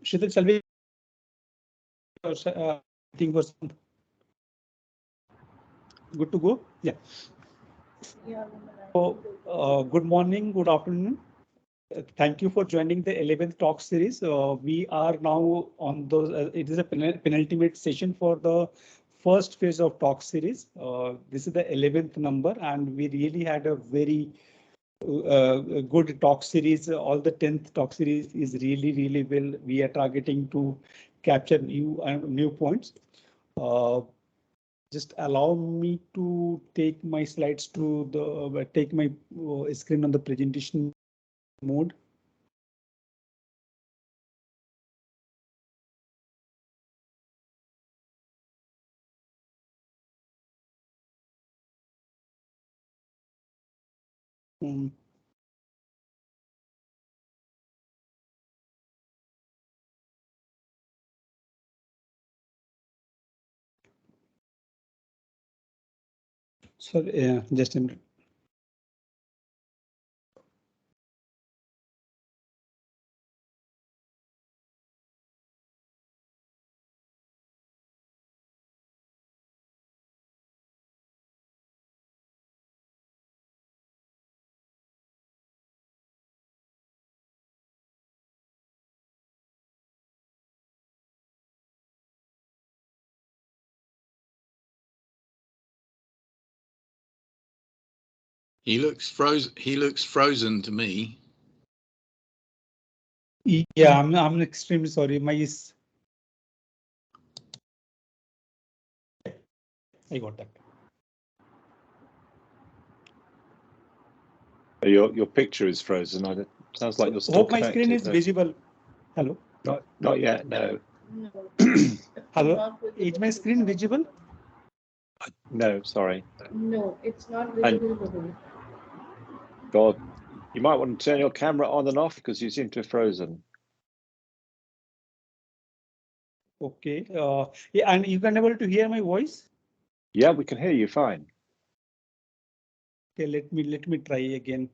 Shidal, shall we? Think was good to go. Yeah. So, good morning, good afternoon. Thank you for joining the 11th talk series. We are now on those. It is a penultimate session for the first phase of talk series. This is the 11th number, and we really had a very good talk series. All the 10th talk series is really well. We are targeting to capture new points. Just allow me to take my slides to the take my screen on the presentation mode. Sorry, just a minute. He looks frozen to me. Yeah, I'm extremely sorry. I got that. Your picture is frozen. It sounds like you're still Hope connected. My screen is visible. Hello. Not yet. No. Hello. Is my screen visible? No, sorry. No, it's not visible. God, you might want to turn your camera on and off because you seem to have frozen. Okay. Yeah, and you can able to hear my voice? Yeah, we can hear you fine. Okay, let me try again.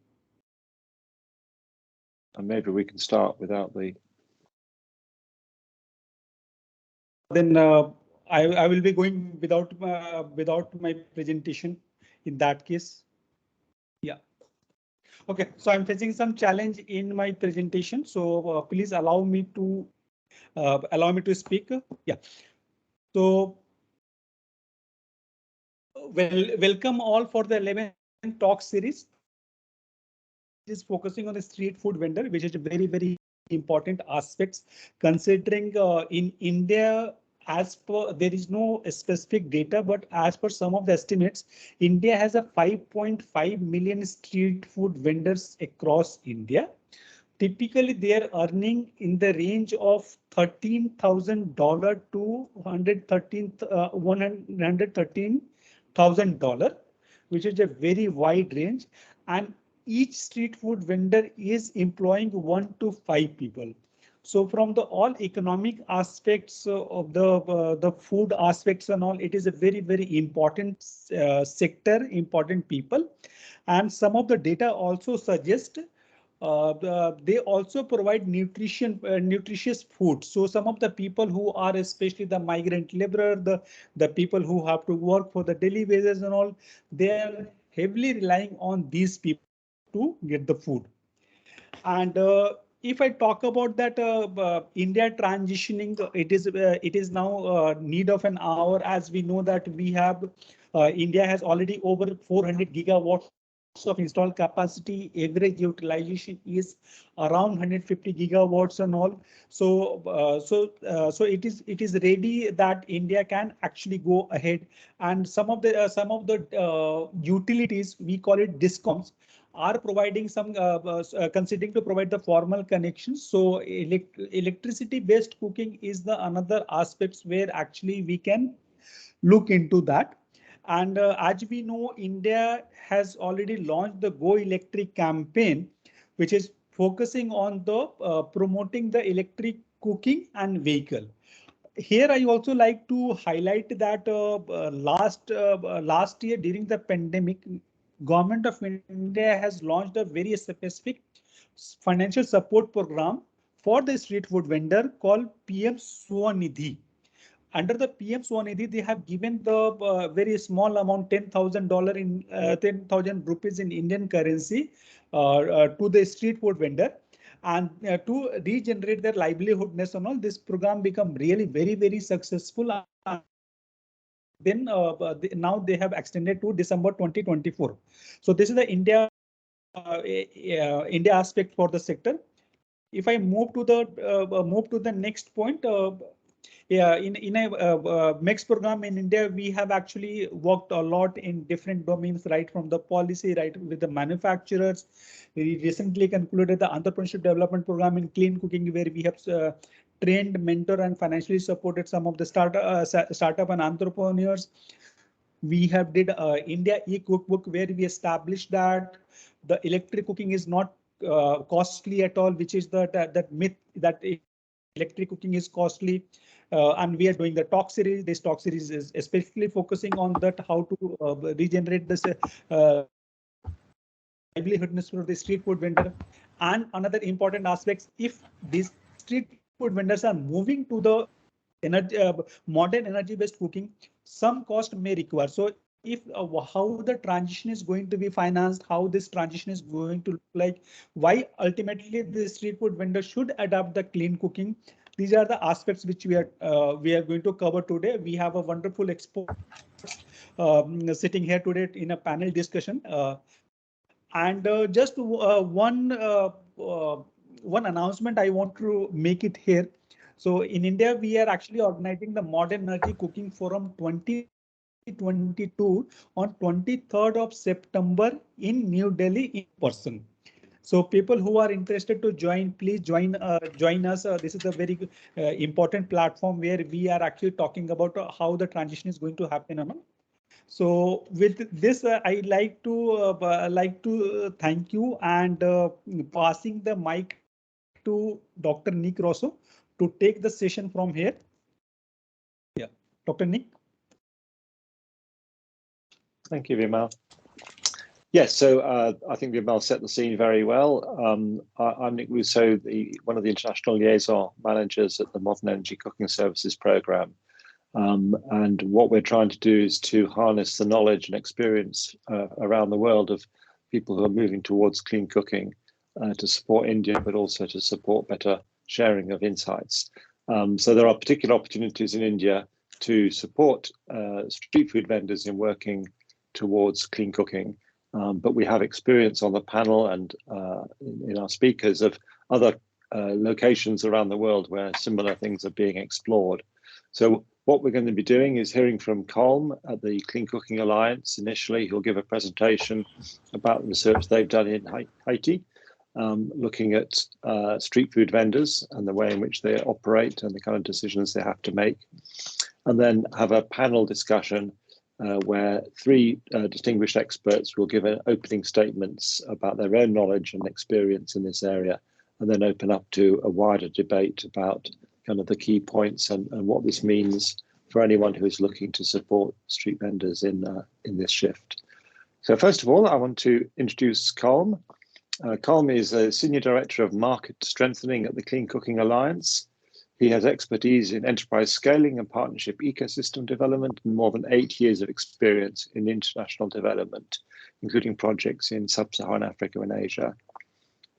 And maybe we can start without the. Then I will be going without my presentation in that case. Yeah. Okay, so I'm facing some challenge in my presentation, so please allow me to speak. Yeah. So welcome all for the 11th talk series. It is focusing on the street food vendor, which is a very important aspects, considering in India, as per there is no specific data, but as per some of the estimates, India has a 5.5 million street food vendors across India. Typically, they are earning in the range of $13,000 to $113,000, which is a very wide range, and each street food vendor is employing 1 to 5 people. So from the all economic aspects of the food aspects and all, it is a very important sector, important people, and some of the data also suggest they also provide nutritious food. So some of the people who are especially the migrant laborer, the people who have to work for the daily wages and all, they are heavily relying on these people to get the food. And if I talk about that India transitioning, it is now need of an hour, as we know that we have India has already over 400 gigawatts of installed capacity. Average utilization is around 150 gigawatts and all. So so it is ready that India can actually go ahead, and some of the utilities, we call it discoms, are providing some considering to provide the formal connections. So electricity based cooking is the another aspects where actually we can look into that. And as we know, India has already launched the Go Electric campaign, which is focusing on the promoting the electric cooking and vehicle. Here, I also like to highlight that last year during the pandemic, Government of India has launched a very specific financial support program for the street food vendor called PM Swanidhi. Under the PM Swanidhi, they have given the very small amount, $10,000 in 10,000 rupees in Indian currency to the street food vendor, and to regenerate their livelihoodness and all. This program become really very successful. Then now they have extended to December 2024. So this is the India aspect for the sector. If I move to the next point. Yeah, in a mix program in India, we have actually worked a lot in different domains, right from the policy, right with the manufacturers. We recently concluded the entrepreneurship development program in clean cooking, where we have trained, mentor, and financially supported some of the startup and entrepreneurs. We have did India e-cookbook, where we established that the electric cooking is not costly at all, which is that myth that electric cooking is costly. And we are doing the talk series. This talk series is especially focusing on that, how to regenerate this livelihoodness for the street food vendor. And another important aspects, if these street food vendors are moving to the energy, modern energy-based cooking, some cost may require. So if how the transition is going to be financed, how this transition is going to look like, why ultimately the street food vendor should adopt the clean cooking. These are the aspects which we are going to cover today. We have a wonderful experts sitting here today in a panel discussion. And just one announcement I want to make it here. So in India, we are actually organizing the Modern Energy Cooking Forum 2022 on 23rd of September in New Delhi in person. So people who are interested to join, please join us. This is a very important platform where we are actually talking about how the transition is going to happen. So with this, I'd like to thank you, and passing the mic to Dr. Nick Rosso to take the session from here. Yeah, Dr. Nick. Thank you, Vimal. Yes, so I think Vimal set the scene very well. I'm Nick Rousseau, one of the international liaison managers at the Modern Energy Cooking Services Programme. And what we're trying to do is to harness the knowledge and experience around the world of people who are moving towards clean cooking to support India, but also to support better sharing of insights. So there are particular opportunities in India to support street food vendors in working towards clean cooking. But we have experience on the panel and in our speakers of other locations around the world where similar things are being explored. So what we're going to be doing is hearing from Colm at the Clean Cooking Alliance initially. He'll give a presentation about the research they've done in Haiti, looking at street food vendors and the way in which they operate and the kind of decisions they have to make. And then have a panel discussion where three distinguished experts will give opening statements about their own knowledge and experience in this area, and then open up to a wider debate about kind of the key points and what this means for anyone who is looking to support street vendors in this shift. So first of all, I want to introduce Colm. Colm is a Senior Director of Market Strengthening at the Clean Cooking Alliance. He has expertise in enterprise scaling and partnership ecosystem development and more than 8 years of experience in international development, including projects in sub-Saharan Africa and Asia.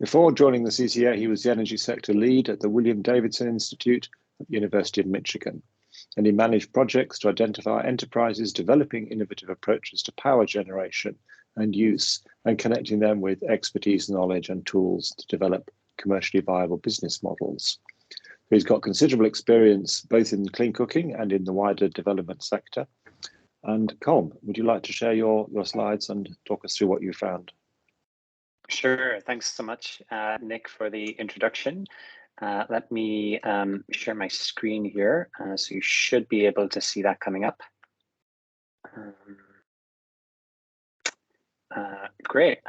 Before joining the CCA, he was the energy sector lead at the William Davidson Institute at the University of Michigan, and he managed projects to identify enterprises developing innovative approaches to power generation and use, and connecting them with expertise, knowledge, and tools to develop commercially viable business models. He's got considerable experience both in clean cooking and in the wider development sector. And Colm, would you like to share your slides and talk us through what you found? Sure. Thanks so much, Nick, for the introduction. Let me share my screen here. So you should be able to see that coming up. Great.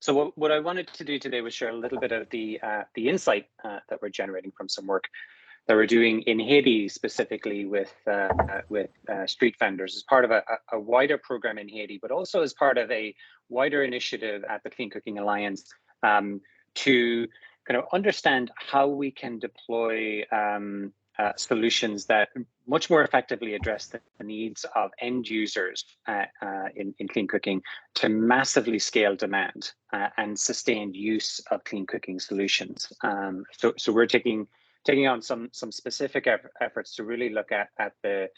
So what I wanted to do today was share a little bit of the insight that we're generating from some work that we're doing in Haiti, specifically with street vendors as part of a wider program in Haiti, but also as part of a wider initiative at the Clean Cooking Alliance to kind of understand how we can deploy solutions that much more effectively address the needs of end users in clean cooking to massively scale demand and sustained use of clean cooking solutions. So we're taking on some specific efforts to really look at the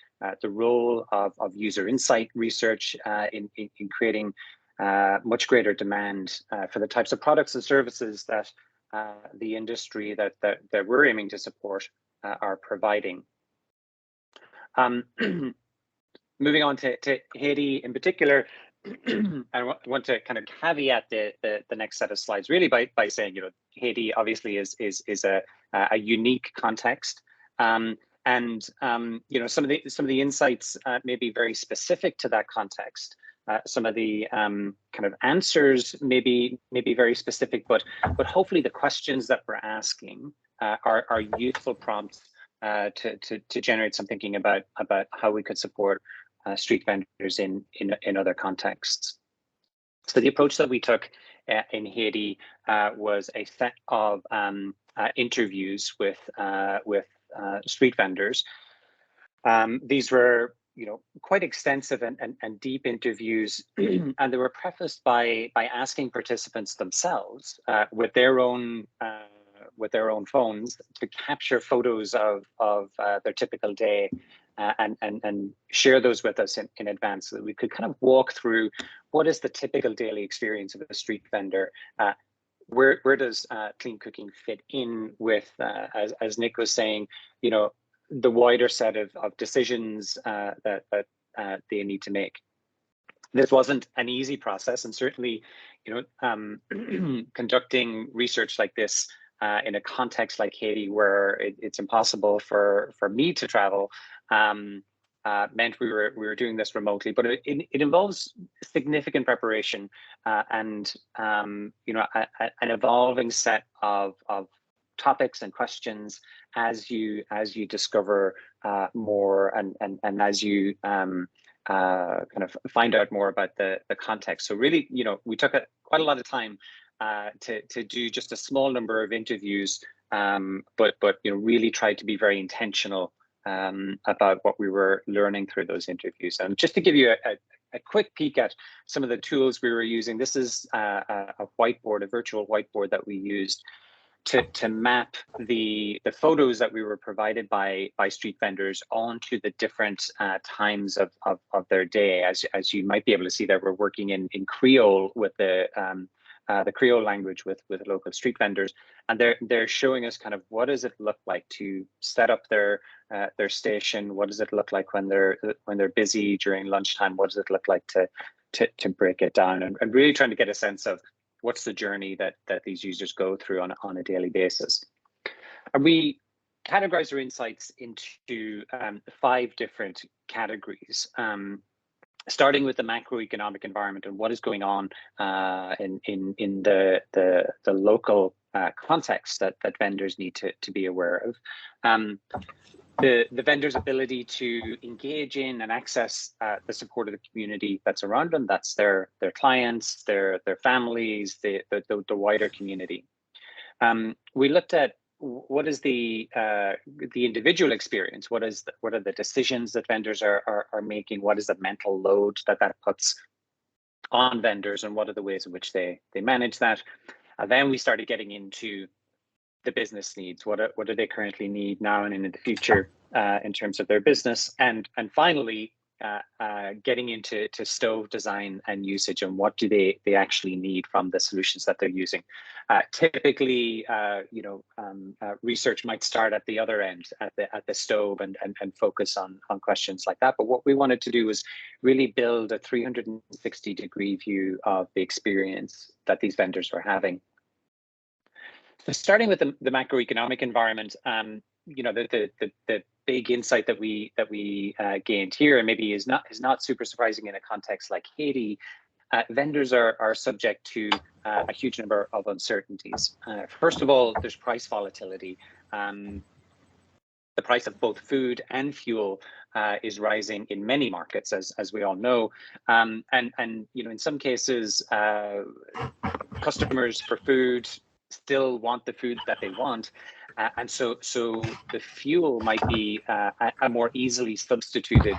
role of user insight research in creating much greater demand for the types of products and services that the industry that we're aiming to support are providing. Moving on to Haiti in particular, I want to kind of caveat the next set of slides really by saying, you know, Haiti obviously is a unique context, and you know, some of the insights may be very specific to that context. Some of the kind of answers may be very specific, but hopefully the questions that we're asking are useful prompts to generate some thinking about how we could support street vendors in other contexts. So the approach that we took in Haiti was a set of interviews with street vendors. These were, you know, quite extensive and deep interviews, and they were prefaced by asking participants themselves with their own phones to capture photos of their typical day and share those with us in advance so that we could kind of walk through what is the typical daily experience of a street vendor. Where does clean cooking fit in with, as Nick was saying, you know, the wider set of decisions that they need to make. This wasn't an easy process, and certainly, you know, conducting research like this in a context like Haiti, where it's impossible for me to travel, meant we were doing this remotely. But it involves significant preparation and you know, an evolving set of topics and questions as you discover more and as you kind of find out more about the context. So really, you know, we took quite a lot of time to do just a small number of interviews, but you know, really tried to be very intentional about what we were learning through those interviews. And just to give you a quick peek at some of the tools we were using, this is a whiteboard, a virtual whiteboard that we used to map the photos that we were provided by street vendors onto the different times of their day. As you might be able to see there, we're working in Creole with the Creole language with local street vendors, and they're showing us kind of what does it look like to set up their station, what does it look like when they're busy during lunchtime, what does it look like to break it down, and really trying to get a sense of what's the journey that these users go through on a daily basis. And we categorize our insights into 5 different categories, starting with the macroeconomic environment and what is going on in the local context that vendors need to be aware of. The vendor's ability to engage in and access the support of the community that's around them, that's their clients, their families, the wider community. We looked at what is the individual experience, what are the decisions that vendors are making, what is the mental load that puts on vendors, and what are the ways in which they manage that. And then we started getting into the business needs. What do they currently need now and in the future in terms of their business, and finally getting into stove design and usage, and what do they actually need from the solutions that they're using. Typically, you know, research might start at the other end, at the stove, and focus on questions like that. But what we wanted to do was really build a 360-degree view of the experience that these vendors were having. So starting with the macroeconomic environment, you know, the big insight that we gained here, and maybe is not super surprising in a context like Haiti, vendors are subject to a huge number of uncertainties. First of all, there's price volatility. The price of both food and fuel is rising in many markets, as we all know, and you know, in some cases, customers for food still want the food that they want. And so the fuel might be a more easily substituted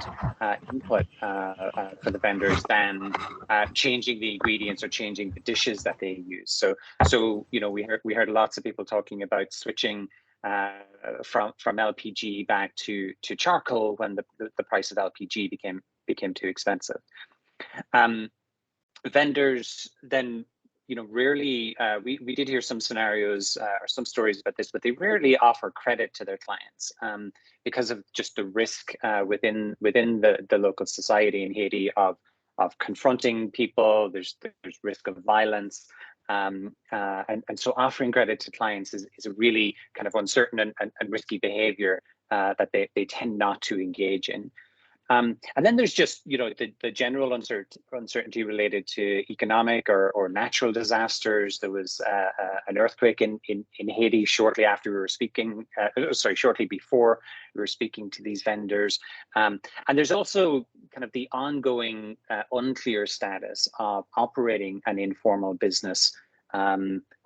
input for the vendors than changing the ingredients or changing the dishes that they use. So you know, we heard lots of people talking about switching from LPG back to charcoal when the price of LPG became too expensive. Vendors then, you know, rarely, we did hear some scenarios or some stories about this, but they rarely offer credit to their clients because of just the risk within the local society in Haiti of confronting people. There's risk of violence. And so offering credit to clients is a really kind of uncertain and risky behavior that they tend not to engage in. And then there's just, you know, the general uncertainty related to economic or natural disasters. There was an earthquake in Haiti shortly after we were speaking, shortly before we were speaking to these vendors. And there's also kind of the ongoing unclear status of operating an informal business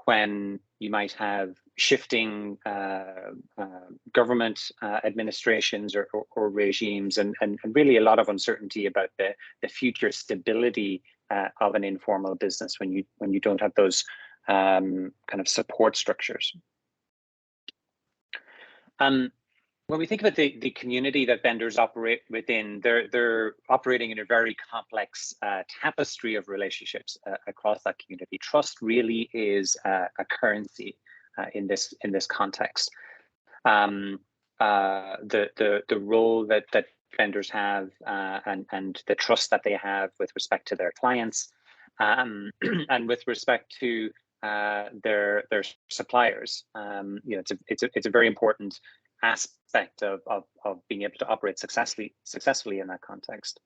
when you might have shifting government administrations or regimes, and really a lot of uncertainty about the future stability of an informal business when you don't have those kind of support structures. When we think about the community that vendors operate within, they're operating in a very complex tapestry of relationships across that community. Trust really is a currency in this context. The role that vendors have and the trust that they have with respect to their clients, and with respect to their suppliers. You know, it's a very important aspect of being able to operate successfully in that context.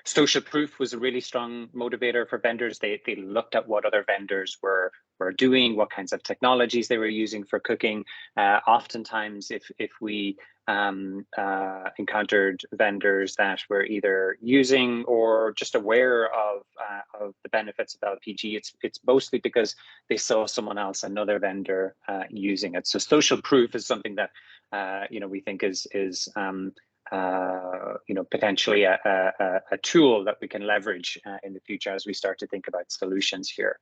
Social proof was a really strong motivator for vendors. They looked at what other vendors were doing, what kinds of technologies they were using for cooking. Oftentimes, if we encountered vendors that were either using or just aware of the benefits of LPG, it's mostly because they saw someone else, another vendor, using it. So social proof is something that you know, we think is you know, potentially a tool that we can leverage in the future as we start to think about solutions here.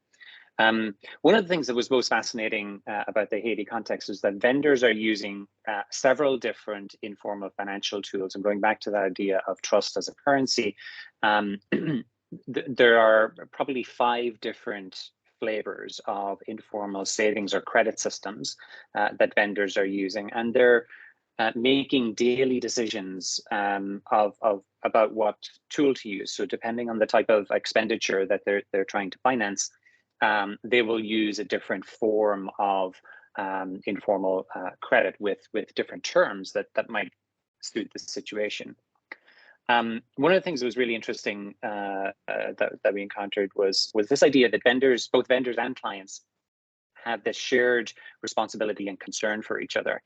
One of the things that was most fascinating about the Haiti context is that vendors are using several different informal financial tools. And going back to that idea of trust as a currency, there are probably 5 different flavors of informal savings or credit systems that vendors are using, and they're making daily decisions about what tool to use. So depending on the type of expenditure that they're trying to finance, they will use a different form of informal credit with different terms that might suit the situation. One of the things that was really interesting that we encountered was this idea that vendors, both vendors and clients, have this shared responsibility and concern for each other.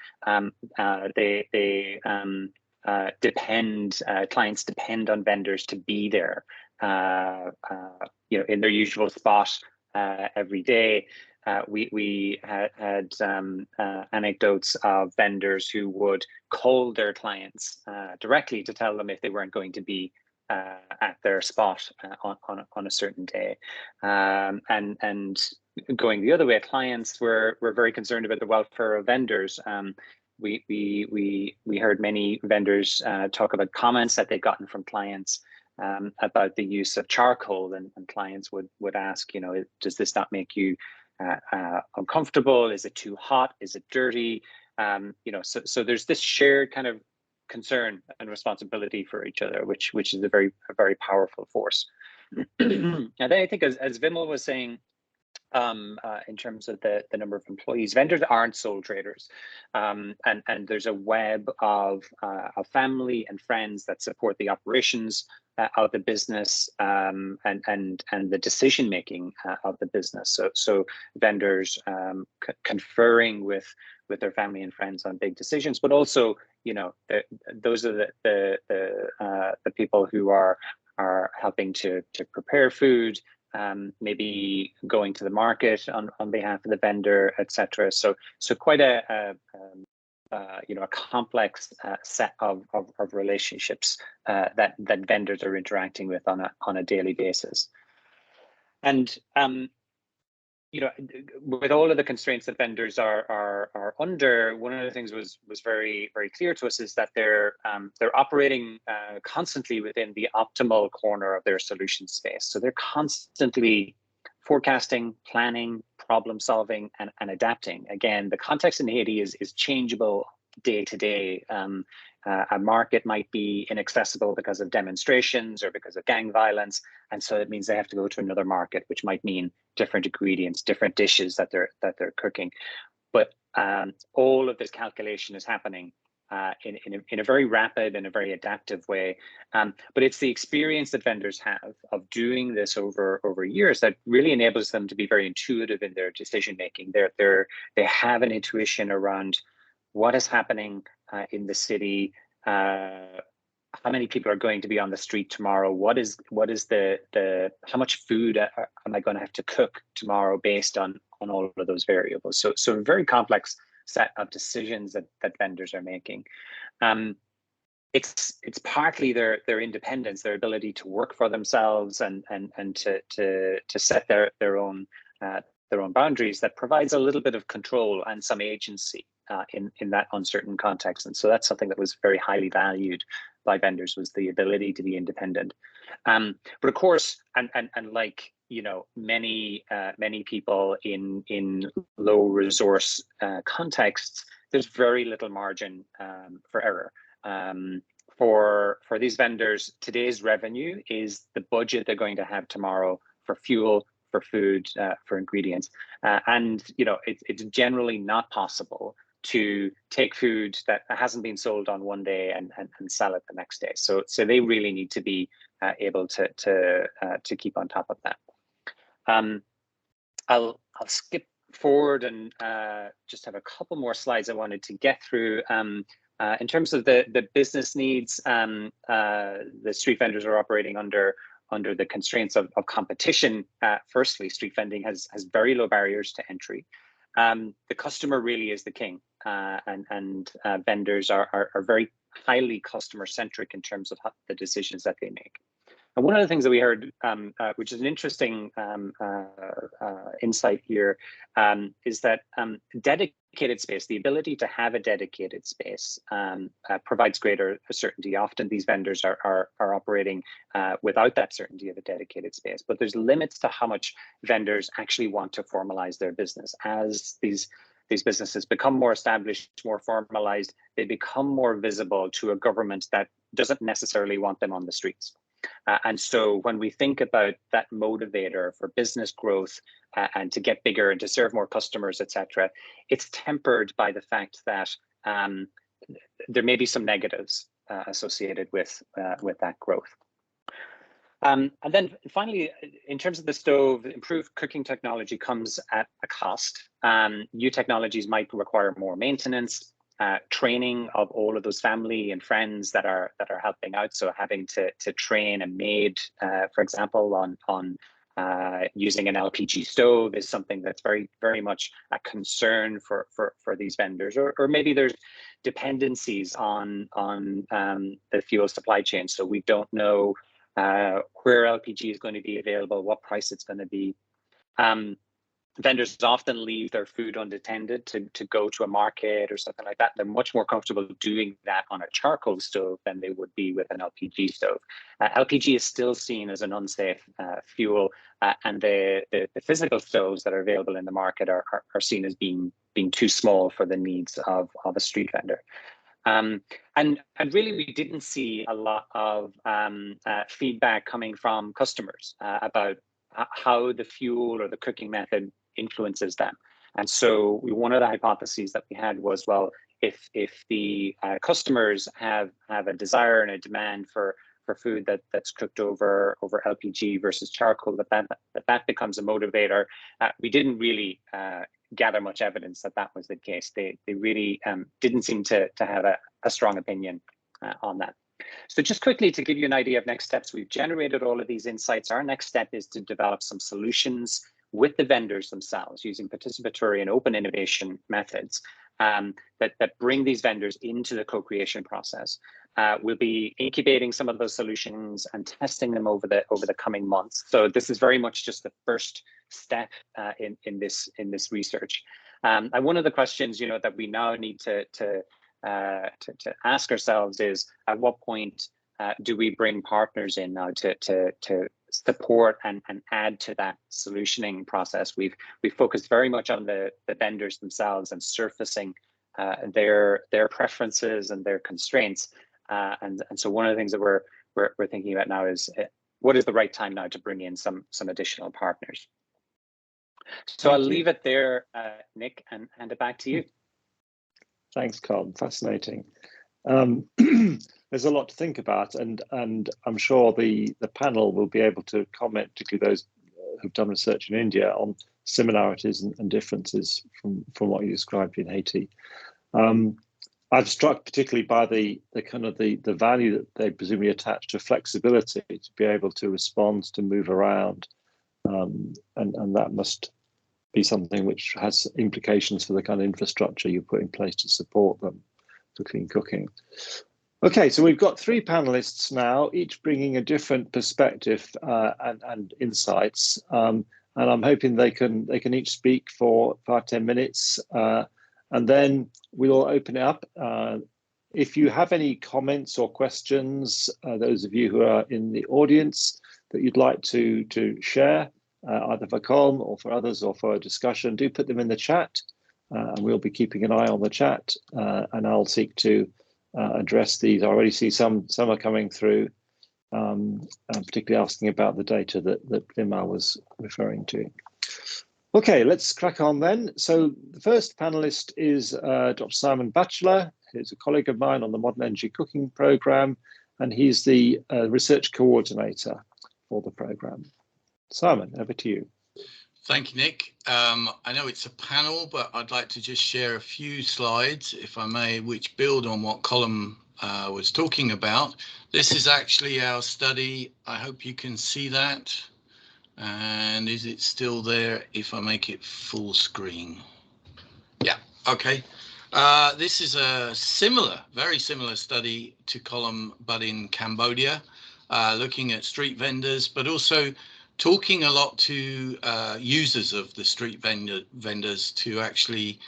Clients depend on vendors to be there, you know, in their usual spot every day. We had anecdotes of vendors who would call their clients directly to tell them if they weren't going to be at their spot on a certain day, and going the other way, clients were very concerned about the welfare of vendors. We heard many vendors talk about comments that they'd gotten from clients about the use of charcoal, and clients would ask, you know, does this not make you uncomfortable? Is it too hot? Is it dirty? You know, so there's this shared kind of concern and responsibility for each other, which is a very powerful force. And then I think, as Vimal was saying, in terms of the number of employees, vendors aren't sole traders, and there's a web of family and friends that support the operations of the business, and the decision making of the business. So vendors conferring with their family and friends on big decisions, but also, you know, those are the people who are helping to prepare food, maybe going to the market on behalf of the vendor, etc. So quite a complex set of relationships that vendors are interacting with on a daily basis. And with all of the constraints that vendors are under, one of the things was very, very clear to us is that they're operating constantly within the optimal corner of their solution space. So they're constantly forecasting, planning, problem solving, and adapting. Again, the context in Haiti is changeable day to day. A market might be inaccessible because of demonstrations or because of gang violence, and so it means they have to go to another market, which might mean different ingredients, different dishes that they're cooking. But all of this calculation is happening in a very rapid and a very adaptive way. But it's the experience that vendors have of doing this over years that really enables them to be very intuitive in their decision making. They have an intuition around what is happening in the city, how many people are going to be on the street tomorrow, what is the how much food am I going to have to cook tomorrow based on all of those variables. So a very complex set of decisions that vendors are making. It's partly their independence, their ability to work for themselves and to set their own boundaries that provides a little bit of control and some agency in that uncertain context. And so that's something that was very highly valued by vendors, was the ability to be independent. But of course, and like many people in low resource contexts, there's very little margin for error. For these vendors, today's revenue is the budget they're going to have tomorrow for fuel, for food, for ingredients, and it's generally not possible to take food that hasn't been sold on one day and sell it the next day. So they really need to be able to keep on top of that. I'll skip forward and just have a couple more slides I wanted to get through. In terms of the business needs, the street vendors are operating under the constraints of competition. Firstly, street vending has very low barriers to entry. The customer really is the king, and vendors are very highly customer centric in terms of the decisions that they make. And one of the things that we heard, which is an interesting insight here, is that dedicated space, the ability to have a dedicated space, provides greater certainty. Often these vendors are operating without that certainty of a dedicated space, but there's limits to how much vendors actually want to formalize their business. As these businesses become more established, more formalized, they become more visible to a government that doesn't necessarily want them on the streets. And so when we think about that motivator for business growth and to get bigger and to serve more customers, etc., it's tempered by the fact that there may be some negatives associated with that growth. And then finally, in terms of the stove, improved cooking technology comes at a cost. New technologies might require more maintenance, training of all of those family and friends that are helping out. So having to train a maid, for example, on using an LPG stove is something that's very, very much a concern for these vendors. Or maybe there's dependencies on the fuel supply chain. So we don't know where LPG is going to be available, what price it's going to be. Vendors often leave their food unattended to go to a market or something like that. They're much more comfortable doing that on a charcoal stove than they would be with an LPG stove. LPG is still seen as an unsafe fuel, and the physical stoves that are available in the market are seen as being too small for the needs of a street vendor. And really, we didn't see a lot of feedback coming from customers about how the fuel or the cooking method influences them. And so one of the hypotheses that we had was, well, if the customers have a desire and a demand for food that's cooked over LPG versus charcoal, that becomes a motivator. We didn't really gather much evidence that was the case. They really didn't seem to have a strong opinion on that. So just quickly to give you an idea of next steps, we've generated all of these insights. Our next step is to develop some solutions with the vendors themselves using participatory and open innovation methods that bring these vendors into the co-creation process. We'll be incubating some of those solutions and testing them over the coming months. So this is very much just the first step in this research. And one of the questions that we now need to ask ourselves is, at what point do we bring partners in now to support and add to that solutioning process? We've focused very much on the vendors themselves and surfacing their preferences and their constraints. And so one of the things that we're thinking about now is what is the right time now to bring in some additional partners. So I'll leave it there, Nick, and hand it back to you. Thanks, Colm. Fascinating. There's a lot to think about, and I'm sure the panel will be able to comment, particularly those who've done research in India, on similarities and differences from what you described in Haiti. I've struck particularly by the value that they presumably attach to flexibility, to be able to respond, to move around, and that must be something which has implications for the kind of infrastructure you put in place to support them for clean cooking. Okay, so we've got 3 panelists now, each bringing a different perspective and insights, and I'm hoping they can each speak for 5-10 minutes, and then we'll open it up. If you have any comments or questions, those of you who are in the audience that you'd like to share, either for Colm or for others or for a discussion, do put them in the chat, and we'll be keeping an eye on the chat, and I'll seek to address these. I already see some are coming through, particularly asking about the data that Vimal was referring to. Okay, let's crack on then. So the first panelist is Dr. Simon Batchelor, who's a colleague of mine on the Modern Energy Cooking Programme, and he's the research coordinator for the programme. Simon, over to you. Thank you, Nick. I know it's a panel, but I'd like to just share a few slides, if I may, which build on what Colm was talking about. This is actually our study. I hope you can see that. And is it still there if I make it full screen? Yeah, okay. This is a very similar study to Colm, but in Cambodia, looking at street vendors, but also talking a lot to users of the street vendors to actually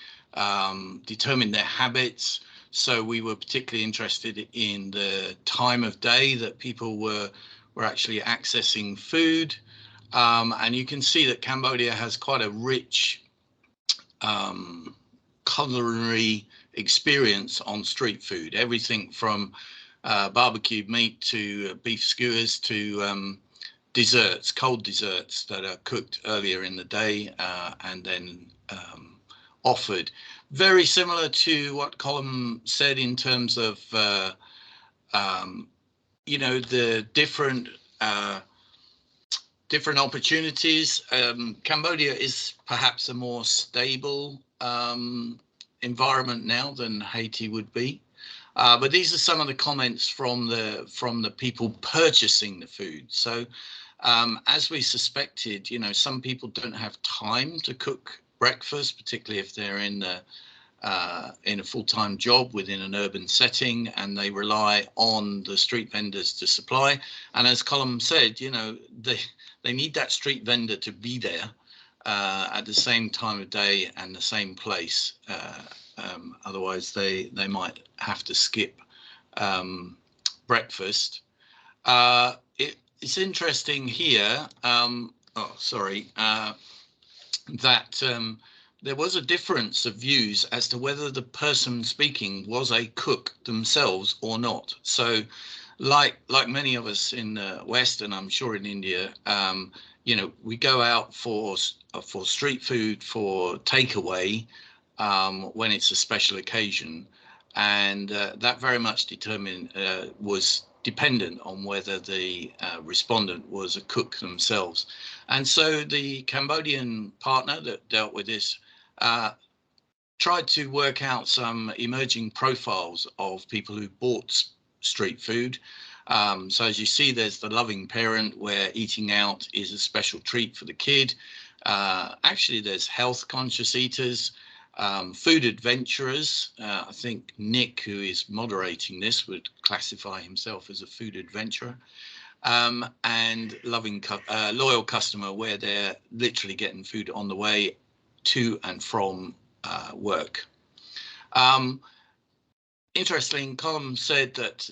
determine their habits. So we were particularly interested in the time of day that people were actually accessing food. And you can see that Cambodia has quite a rich culinary experience on street food, everything from barbecued meat to beef skewers to desserts, cold desserts that are cooked earlier in the day and then offered. Very similar to what Colm said in terms of, the different opportunities. Cambodia is perhaps a more stable environment now than Haiti would be. But these are some of the comments from the people purchasing the food. So as we suspected, some people don't have time to cook breakfast, particularly if they're in a full-time job within an urban setting, and they rely on the street vendors to supply. And as Colm said, they need that street vendor to be there at the same time of day and the same place. Otherwise, they might have to skip breakfast. It's interesting here. That there was a difference of views as to whether the person speaking was a cook themselves or not. So, like many of us in the West, and I'm sure in India, we go out for street food, for takeaway when it's a special occasion, and that very much was dependent on whether the respondent was a cook themselves. And so the Cambodian partner that dealt with this tried to work out some emerging profiles of people who bought street food. So as you see, there's the loving parent where eating out is a special treat for the kid. Actually, there's health conscious eaters, food adventurers. I think Nick, who is moderating this, would classify himself as a food adventurer. And loving loyal customer where they're literally getting food on the way to and from work. Interesting, Colm said that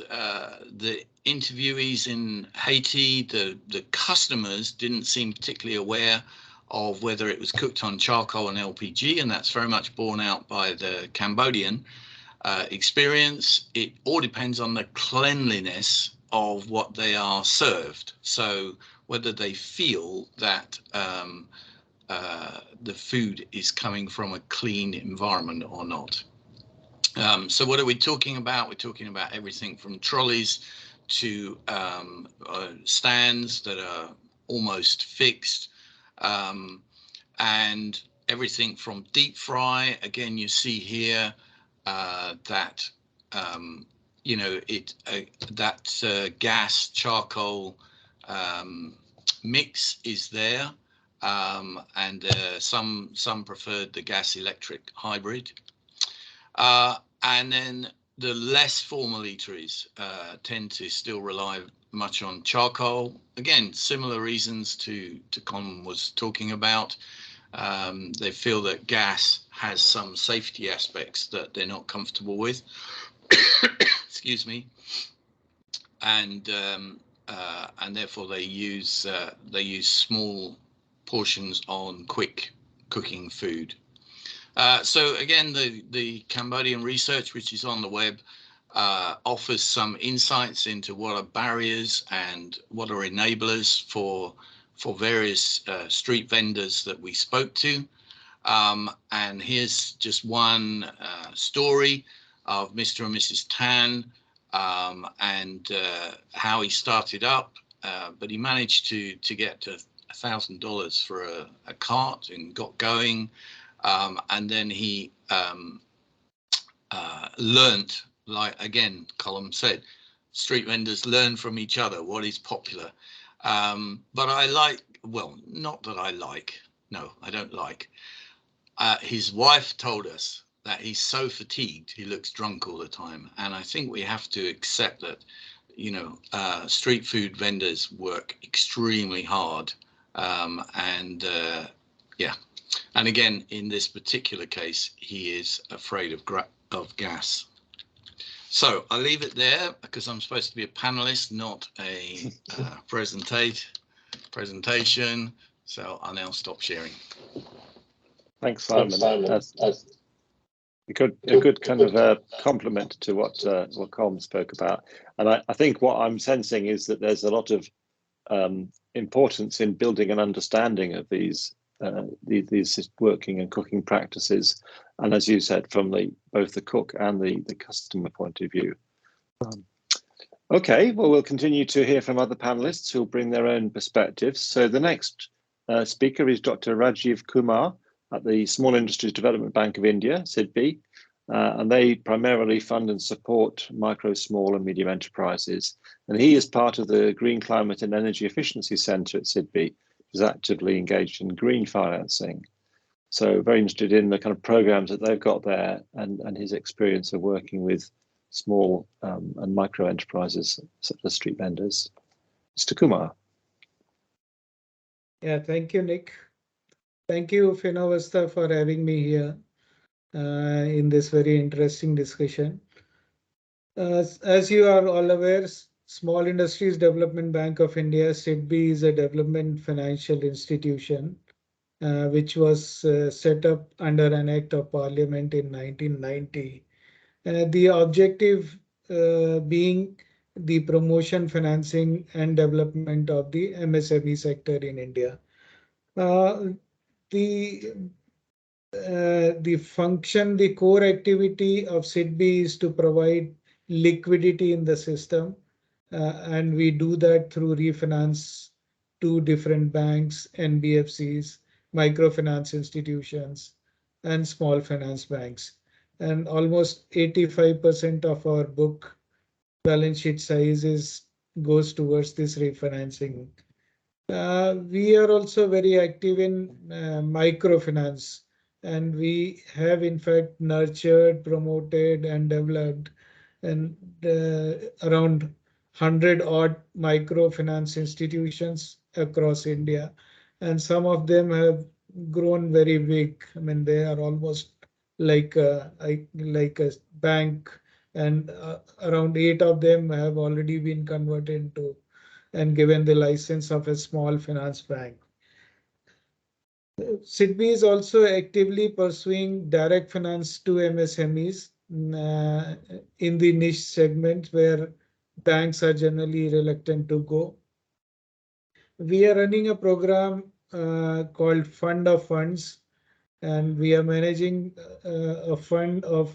the interviewees in Haiti, the customers didn't seem particularly aware of whether it was cooked on charcoal and LPG, and that's very much borne out by the Cambodian experience. It all depends on the cleanliness of what they are served. So whether they feel that the food is coming from a clean environment or not. So what are we talking about? We're talking about everything from trolleys to stands that are almost fixed, and everything from deep fry. Again, you see here that you know that gas charcoal mix is there, and some preferred the gas electric hybrid. And then the less formal eateries tend to still rely much on charcoal. Again, similar reasons to Colm was talking about. They feel that gas has some safety aspects that they're not comfortable with. Excuse me. And therefore they use small portions on quick cooking food. So again, the Cambodian research, which is on the web, offers some insights into what are barriers and what are enablers for various street vendors that we spoke to. And here's just one story of Mr. and Mrs. Tan, and how he started up, but he managed to get to $1,000 for a cart and got going. And then he learnt, like again, Colm said, street vendors learn from each other what is popular. But I like, well, not that I like, no, I don't like. His wife told us that he's so fatigued, he looks drunk all the time. And I think we have to accept that, you know, street food vendors work extremely hard. Yeah. And again, in this particular case, he is afraid of gas. So I'll leave it there because I'm supposed to be a panelist, not a presentation. So I'll now stop sharing. Thanks, Simon. That's a good kind of complement to what Colm spoke about. And I think what I'm sensing is that there's a lot of importance in building an understanding of these working and cooking practices, and as you said, from both the cook and the customer point of view. Okay, well, we'll continue to hear from other panelists who'll bring their own perspectives. So the next speaker is Dr. Rajiv Kumar at the Small Industries Development Bank of India, SIDBI, and they primarily fund and support micro, small and medium enterprises. And he is part of the Green Climate and Energy Efficiency Centre at SIDBI, is actively engaged in green financing. So very interested in the kind of programs that they've got there and his experience of working with small and micro enterprises such as street vendors. Mr. Kumar. Yeah, thank you, Nick. Thank you, Finavasta, for having me here in this very interesting discussion. As you are all aware, Small Industries Development Bank of India, SIDBI, is a development financial institution which was set up under an Act of Parliament in 1990. The objective being the promotion, financing and development of the MSME sector in India. The function, the core activity of SIDBI is to provide liquidity in the system. And we do that through refinance to different banks, NBFCs, microfinance institutions, and small finance banks. And almost 85% of our book balance sheet size goes towards this refinancing. We are also very active in microfinance, and we have in fact nurtured, promoted, and developed and around 100 odd microfinance institutions across India, and some of them have grown very big. I mean, they are almost like a bank, and around 8 of them have already been converted to and given the license of a small finance bank. SIDBI is also actively pursuing direct finance to MSMEs in the niche segment where banks are generally reluctant to go. We are running a program called Fund of Funds, and we are managing a fund of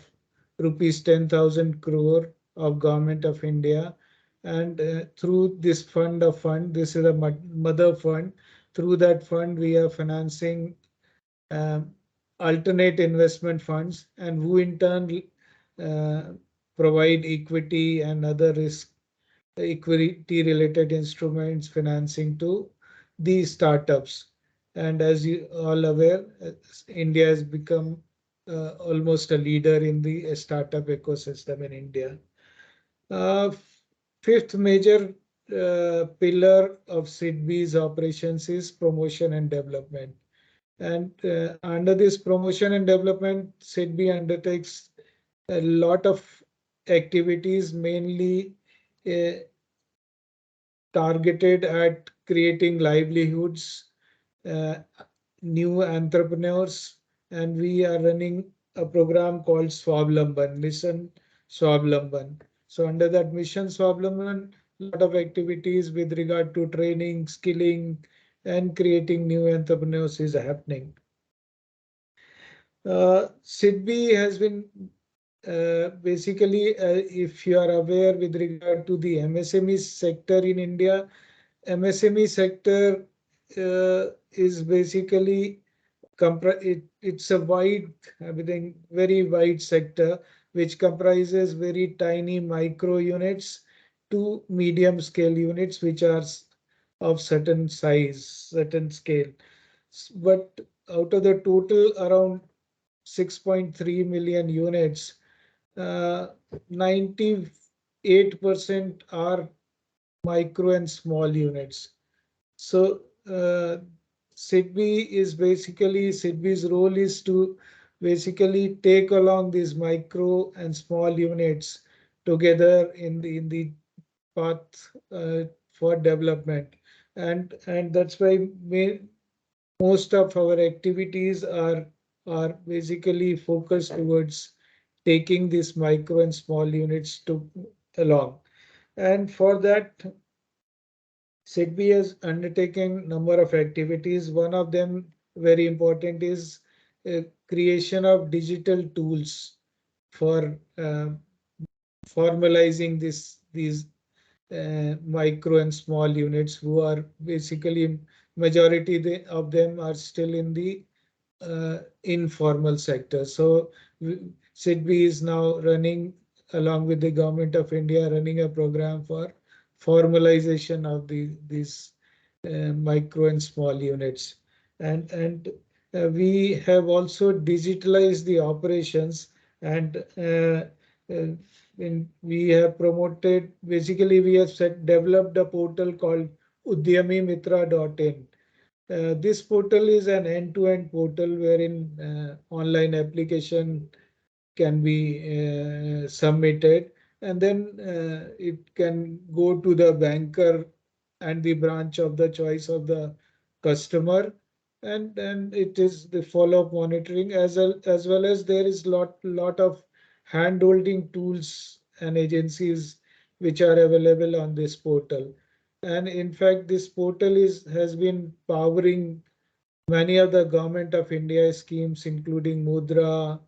rupees 10,000 crore of Government of India. And through this this is a mother fund. Through that fund, we are financing alternate investment funds, and who in turn provide equity and other risk equity related instruments financing to these startups. And as you all aware, India has become almost a leader in the startup ecosystem in India. Fifth major pillar of SIDBI's operations is promotion and development. And under this promotion and development, SIDBI undertakes a lot of activities, mainly targeted at creating livelihoods, uh, new entrepreneurs, and we are running a program called Swavlamban, Mission Swavlamban. So under that Mission Swavlamban, a lot of activities with regard to training, skilling, and creating new entrepreneurs is happening. SIDBI has been basically, if you are aware with regard to the MSME sector in India, MSME sector is basically it's a wide, everything very wide sector which comprises very tiny micro units to medium scale units which are of certain size, certain scale. But out of the total around 6.3 million units, 98% are micro and small units. So SIDBI's role is to basically take along these micro and small units together in the path for development, and that's why most of our activities are basically focused towards taking these micro and small units to along. And for that, SIDBI has undertaken number of activities. One of them very important is creation of digital tools for formalizing these micro and small units, who are basically majority of them are still in the informal sector. So SIDBI is now running, along with the Government of India, running a program for formalization of these micro and small units. And we have also digitalized the operations, and we have promoted, basically we have developed a portal called udyamimitra.in. This portal is an end-to-end portal wherein online application can be submitted, and then it can go to the banker and the branch of the choice of the customer, and it is the follow-up monitoring, as well as there is lot of hand-holding tools and agencies which are available on this portal. And in fact, this portal has been powering many of the Government of India schemes, including Mudra,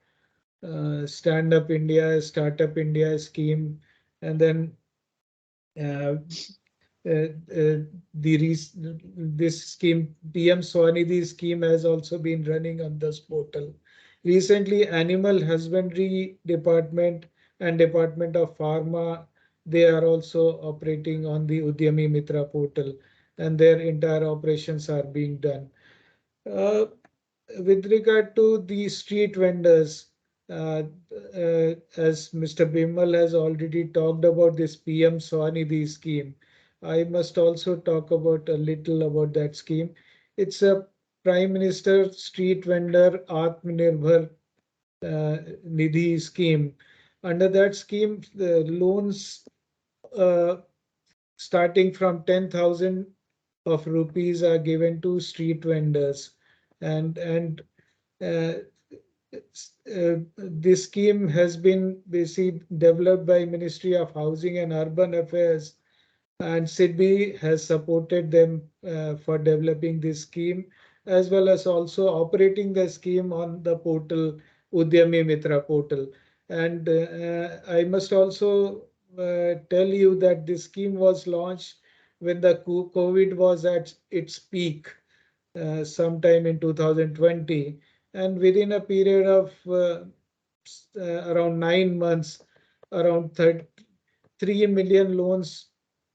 Stand Up India, Startup India scheme, and then uh, this scheme, PM Swanidhi scheme, has also been running on this portal. Recently, Animal Husbandry Department and Department of Pharma they are also operating on the Udyami Mitra portal, and their entire operations are being done. With regard to the street vendors, as Mr. Bimal has already talked about this PM Swanidhi scheme, I must also talk about a little about that scheme. It's a Prime Minister Street Vendor Atmanirbhar Nidhi scheme. Under that scheme, the loans starting from 10,000 of rupees are given to street vendors, and uh, this scheme has been basically developed by Ministry of Housing and Urban Affairs, and SIDBI has supported them for developing this scheme, as well as also operating the scheme on the portal, Udyami Mitra portal. And I must also tell you that this scheme was launched when the COVID was at its peak, sometime in 2020, and within a period of around 9 months, around 3 million loans,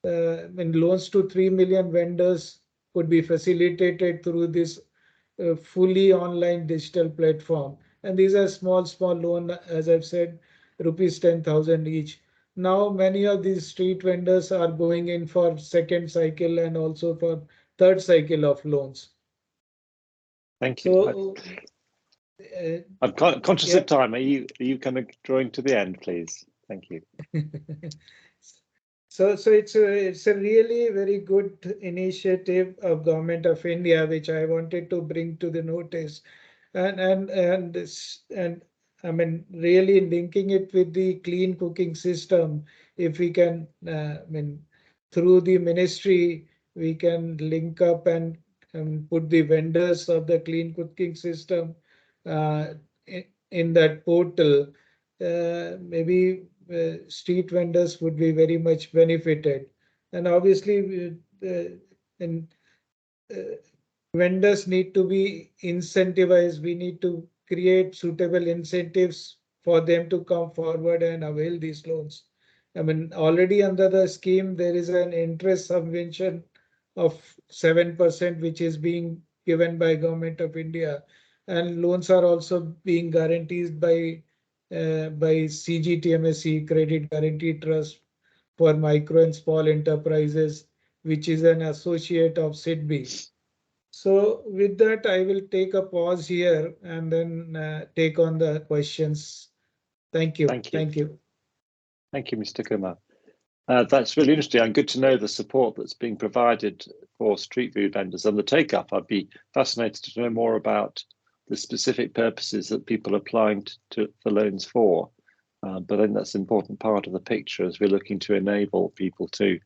loans to 3 million vendors could be facilitated through this fully online digital platform. And these are small loan, as I've said, rupees 10,000 each. Now many of these street vendors are going in for second cycle and also for third cycle of loans. Thank you. So I'm conscious of time. Are you kind of drawing to the end, please? Thank you. So it's a really very good initiative of Government of India, which I wanted to bring to the notice, and I mean really linking it with the clean cooking system. If we can, through the ministry, we can link up and put the vendors of the clean cooking system in that portal. Maybe street vendors would be very much benefited, and obviously vendors need to be incentivized. We need to create suitable incentives for them to come forward and avail these loans. I mean, already under the scheme, there is an interest subvention of 7%, which is being given by Government of India, and loans are also being guaranteed by CGTMSE, Credit Guarantee Trust for Micro and Small Enterprises, which is an associate of SIDBI. So with that, I will take a pause here and then take on the questions. Thank you. Thank you. Thank you. Thank you, Mr. Kumar. That's really interesting and good to know the support that's being provided for street food vendors and the take-up. I'd be fascinated to know more about the specific purposes that people are applying for loans for. But I think that's an important part of the picture as we're looking to enable people to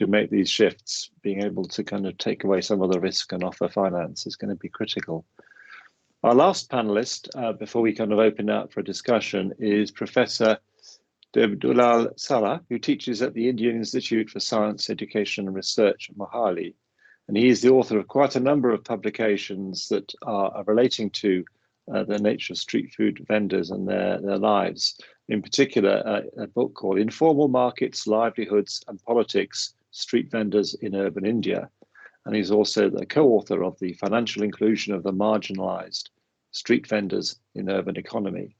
make these shifts. Being able to kind of take away some of the risk and offer finance is going to be critical. Our last panelist, before we kind of open up for a discussion, is Professor Devdulal Salah, who teaches at the Indian Institute for Science, Education and Research at Mohali. And he is the author of quite a number of publications that are relating to the nature of street food vendors and their lives. In particular, a book called Informal Markets, Livelihoods and Politics, Street Vendors in Urban India. And he's also the co-author of the Financial Inclusion of the Marginalized, Street Vendors in Urban Economy.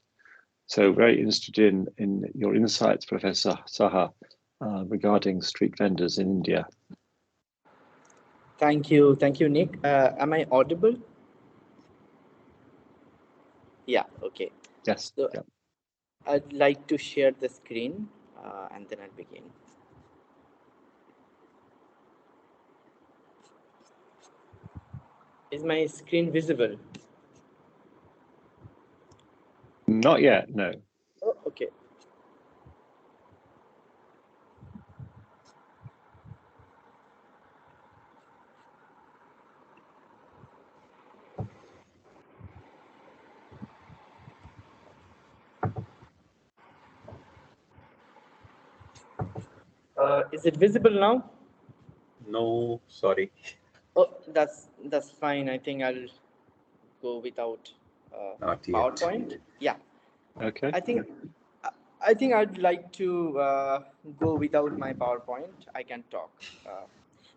So very interested in your insights, Professor Saha, regarding street vendors in India. Thank you, Nick. Am I audible? Yeah, okay. Yes. So yeah. I'd like to share the screen and then I'll begin. Is my screen visible? Not yet, no. Oh, okay. Is it visible now? No, sorry. Oh, that's fine. I think I'll go without Not yet. PowerPoint. Yeah. Okay. I think I'd like to go without my PowerPoint. I can talk.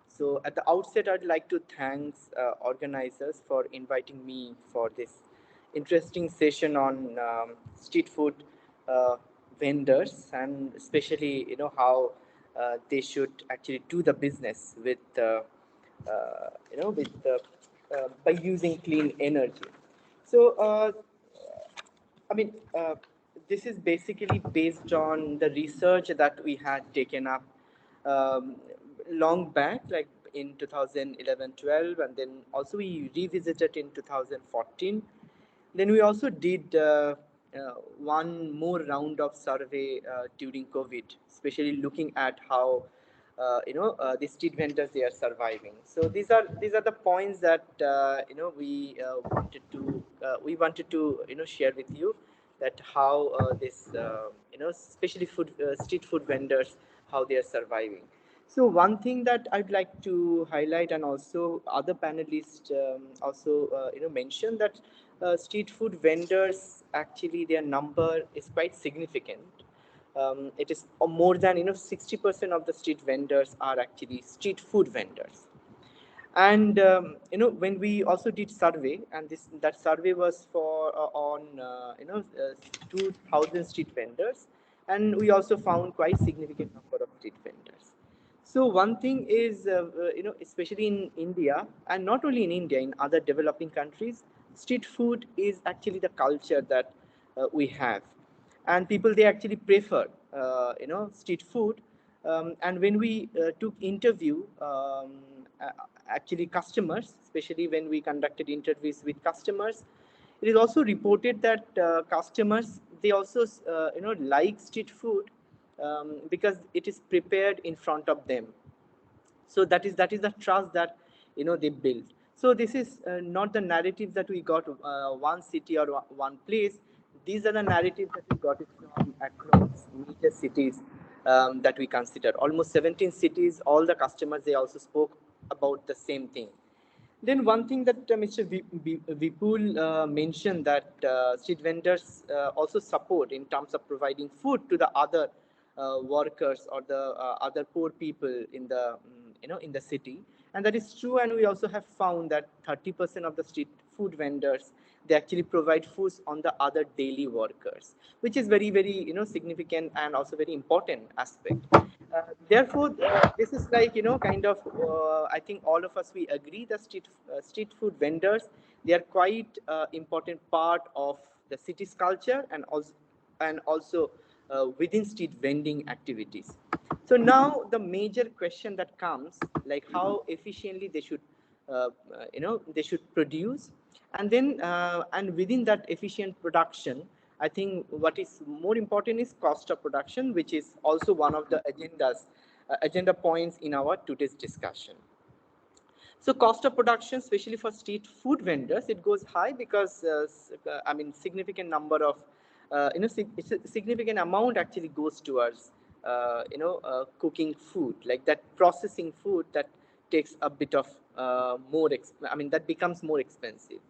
So at the outset, I'd like to thank organizers for inviting me for this interesting session on street food uh, vendors, and especially how they should actually do the business with by using clean energy. So I mean, this is basically based on the research that we had taken up um, long back, like in 2011-12, and then also we revisited in 2014. Then we also did one more round of survey during COVID, especially looking at how the street vendors, they are surviving. So these are the points that we wanted to share with you, that how this especially street food vendors, how they are surviving. So one thing that I'd like to highlight, and also other panelists also mentioned, that street food vendors, actually their number is quite significant. It is more than 60% of the street vendors are actually street food vendors. And when we also did survey, and that survey was for on 2,000 street vendors, and we also found quite significant number of street vendors. So one thing is especially in India, and not only in India, in other developing countries, street food is actually the culture that we have, and people, they actually prefer street food. And when we took interview actually customers, especially when we conducted interviews with customers, it is also reported that customers, they also like street food because it is prepared in front of them. So that is the trust that they build. So this is not the narrative that we got one city or one place. These are the narratives that we got it from across major cities that we consider. Almost 17 cities, all the customers, they also spoke about the same thing. Then one thing that Mr. Vipul mentioned, that street vendors also support in terms of providing food to the other workers or the other poor people in the in the city, and that is true. And we also have found that 30% of the street food vendors, they actually provide foods on the other daily workers, which is very, very significant and also very important aspect. Therefore, this is like kind of I think all of us, we agree that street food vendors, they are quite important part of the city's culture, and also within street vending activities. So now the major question that comes, like how efficiently they should they should produce, and then and within that efficient production, I think what is more important is cost of production, which is also one of the agenda points in our today's discussion. So cost of production, especially for street food vendors, it goes high because I mean significant number of significant amount actually goes towards cooking food, like that processing food, that takes a bit of that becomes more expensive.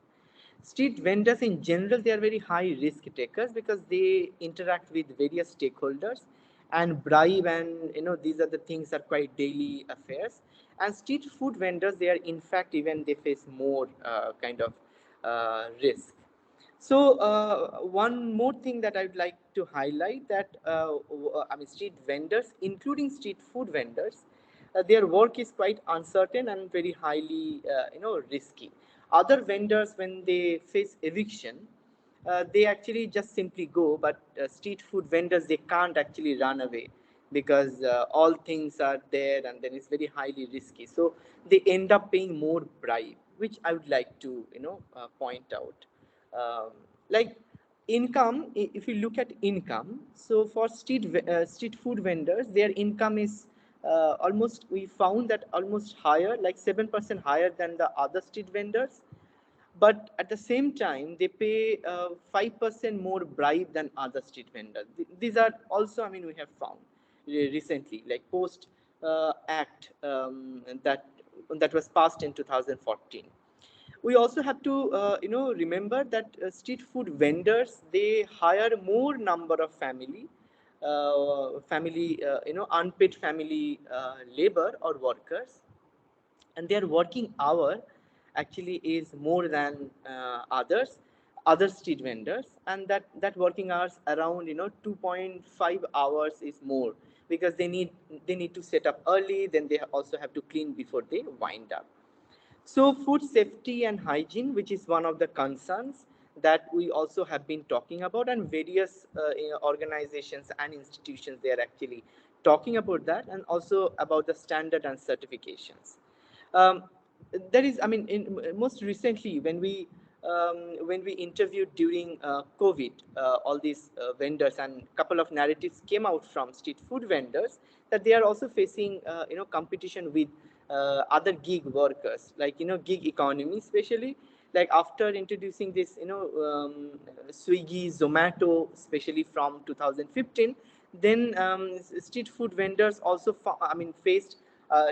Street vendors in general, they are very high risk takers because they interact with various stakeholders and bribe, and these are the things that are quite daily affairs. And street food vendors, they are in fact even they face more kind of risk. So one more thing that I would like to highlight, that street vendors, including street food vendors, their work is quite uncertain and very highly risky. Other vendors, when they face eviction, they actually just simply go, but street food vendors, they can't actually run away because all things are there, and then it's very highly risky. So they end up paying more bribe, which I would like to point out. Um, like income, if you look at income, so for street food vendors, their income is almost, we found that almost higher, like 7% higher than the other street vendors. But at the same time, they pay 5% more bribe than other street vendors. These are also, I mean, we have found recently, like post act that was passed in 2014. We also have to remember that street food vendors, they hire more number of family family, unpaid family labor or workers, and their working hour actually is more than other street vendors, and that working hours around 2.5 hours is more, because they need to set up early, then they also have to clean before they wind up. So food safety and hygiene, which is one of the concerns that we also have been talking about, and various organizations and institutions, they are actually talking about that, and also about the standard and certifications. Um, there is, I mean, most recently when we interviewed during COVID, all these vendors, and couple of narratives came out from street food vendors that they are also facing competition with other gig workers, like gig economy, especially like after introducing this Swiggy, Zomato, especially from 2015, then street food vendors also faced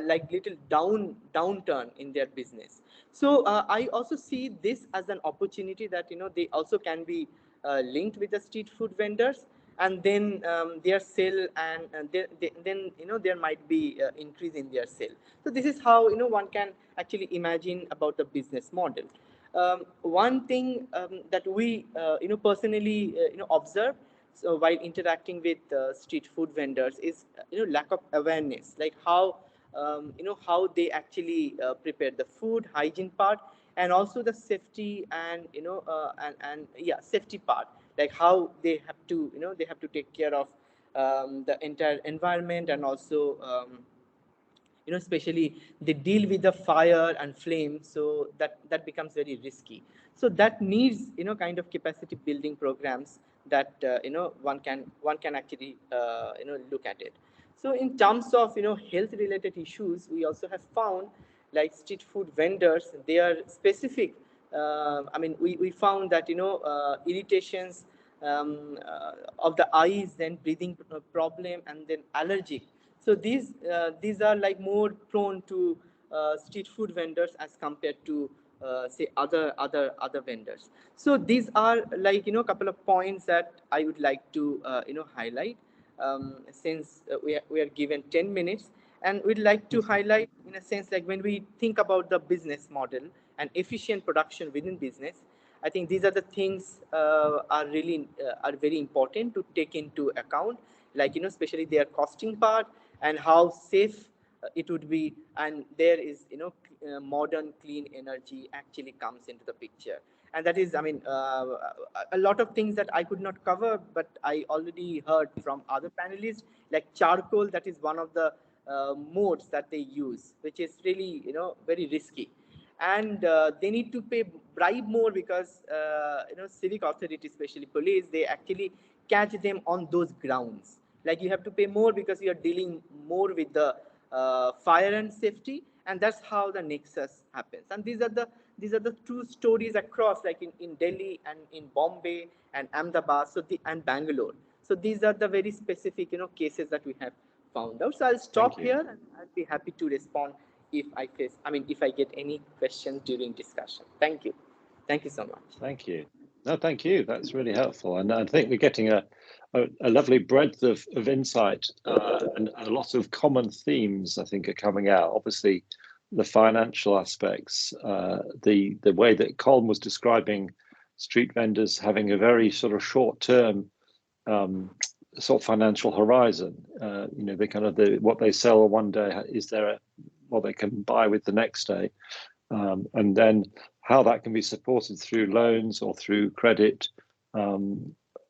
like little downturn in their business. So I also see this as an opportunity that they also can be linked with the street food vendors, and then their sale, and then there might be increase in their sale. So this is how one can actually imagine about the business model. One thing that we personally observe, so while interacting with street food vendors, is lack of awareness, like how how they actually prepare the food, hygiene part, and also the safety, and and yeah, safety part, like how they have to they have to take care of the entire environment, and also especially they deal with the fire and flame, so that becomes very risky. So that needs kind of capacity building programs that one can actually look at it. So in terms of health related issues, we also have found, like street food vendors, they are specific. I mean, we found that irritations of the eyes, then breathing problem, and then allergic. So these are like more prone to street food vendors as compared to say other vendors. So these are like couple of points that I would like to highlight, since we are given 10 minutes, and we'd like to highlight, in a sense, like when we think about the business model and efficient production within business, I think these are the things are really are very important to take into account, like especially their costing part, and how safe it would be, and there is modern clean energy actually comes into the picture. And that is, I mean, a lot of things that I could not cover, but I already heard from other panelists, like charcoal, that is one of the modes that they use, which is really very risky, and they need to pay bribe more, because civic authorities, especially police, they actually catch them on those grounds. Like you have to pay more because you are dealing more with the fire and safety, and that's how the nexus happens. And these are the true stories across, like in Delhi and in Bombay and Ahmedabad, so and Bangalore. So these are the very specific cases that we have found out. So I'll stop here, and I'll be happy to respond if I get any questions during discussion. Thank you so much. Thank you. No, thank you. That's really helpful, and I think we're getting a lovely breadth of insight, and a lot of common themes I think are coming out. Obviously, the financial aspects, the way that Colm was describing street vendors having a very sort of short-term sort of financial horizon. They kind of what they sell one day is there what they can buy with the next day, and then how that can be supported through loans or through credit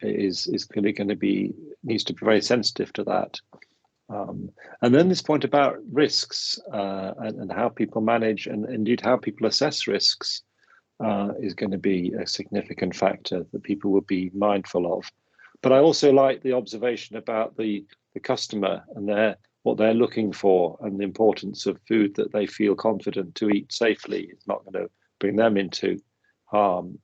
is clearly going to be needs to be very sensitive to that. And then this point about risks and how people manage and indeed how people assess risks is going to be a significant factor that people will be mindful of. But I also like the observation about the customer and what they're looking for, and the importance of food that they feel confident to eat safely. It's not going to bring them into harm.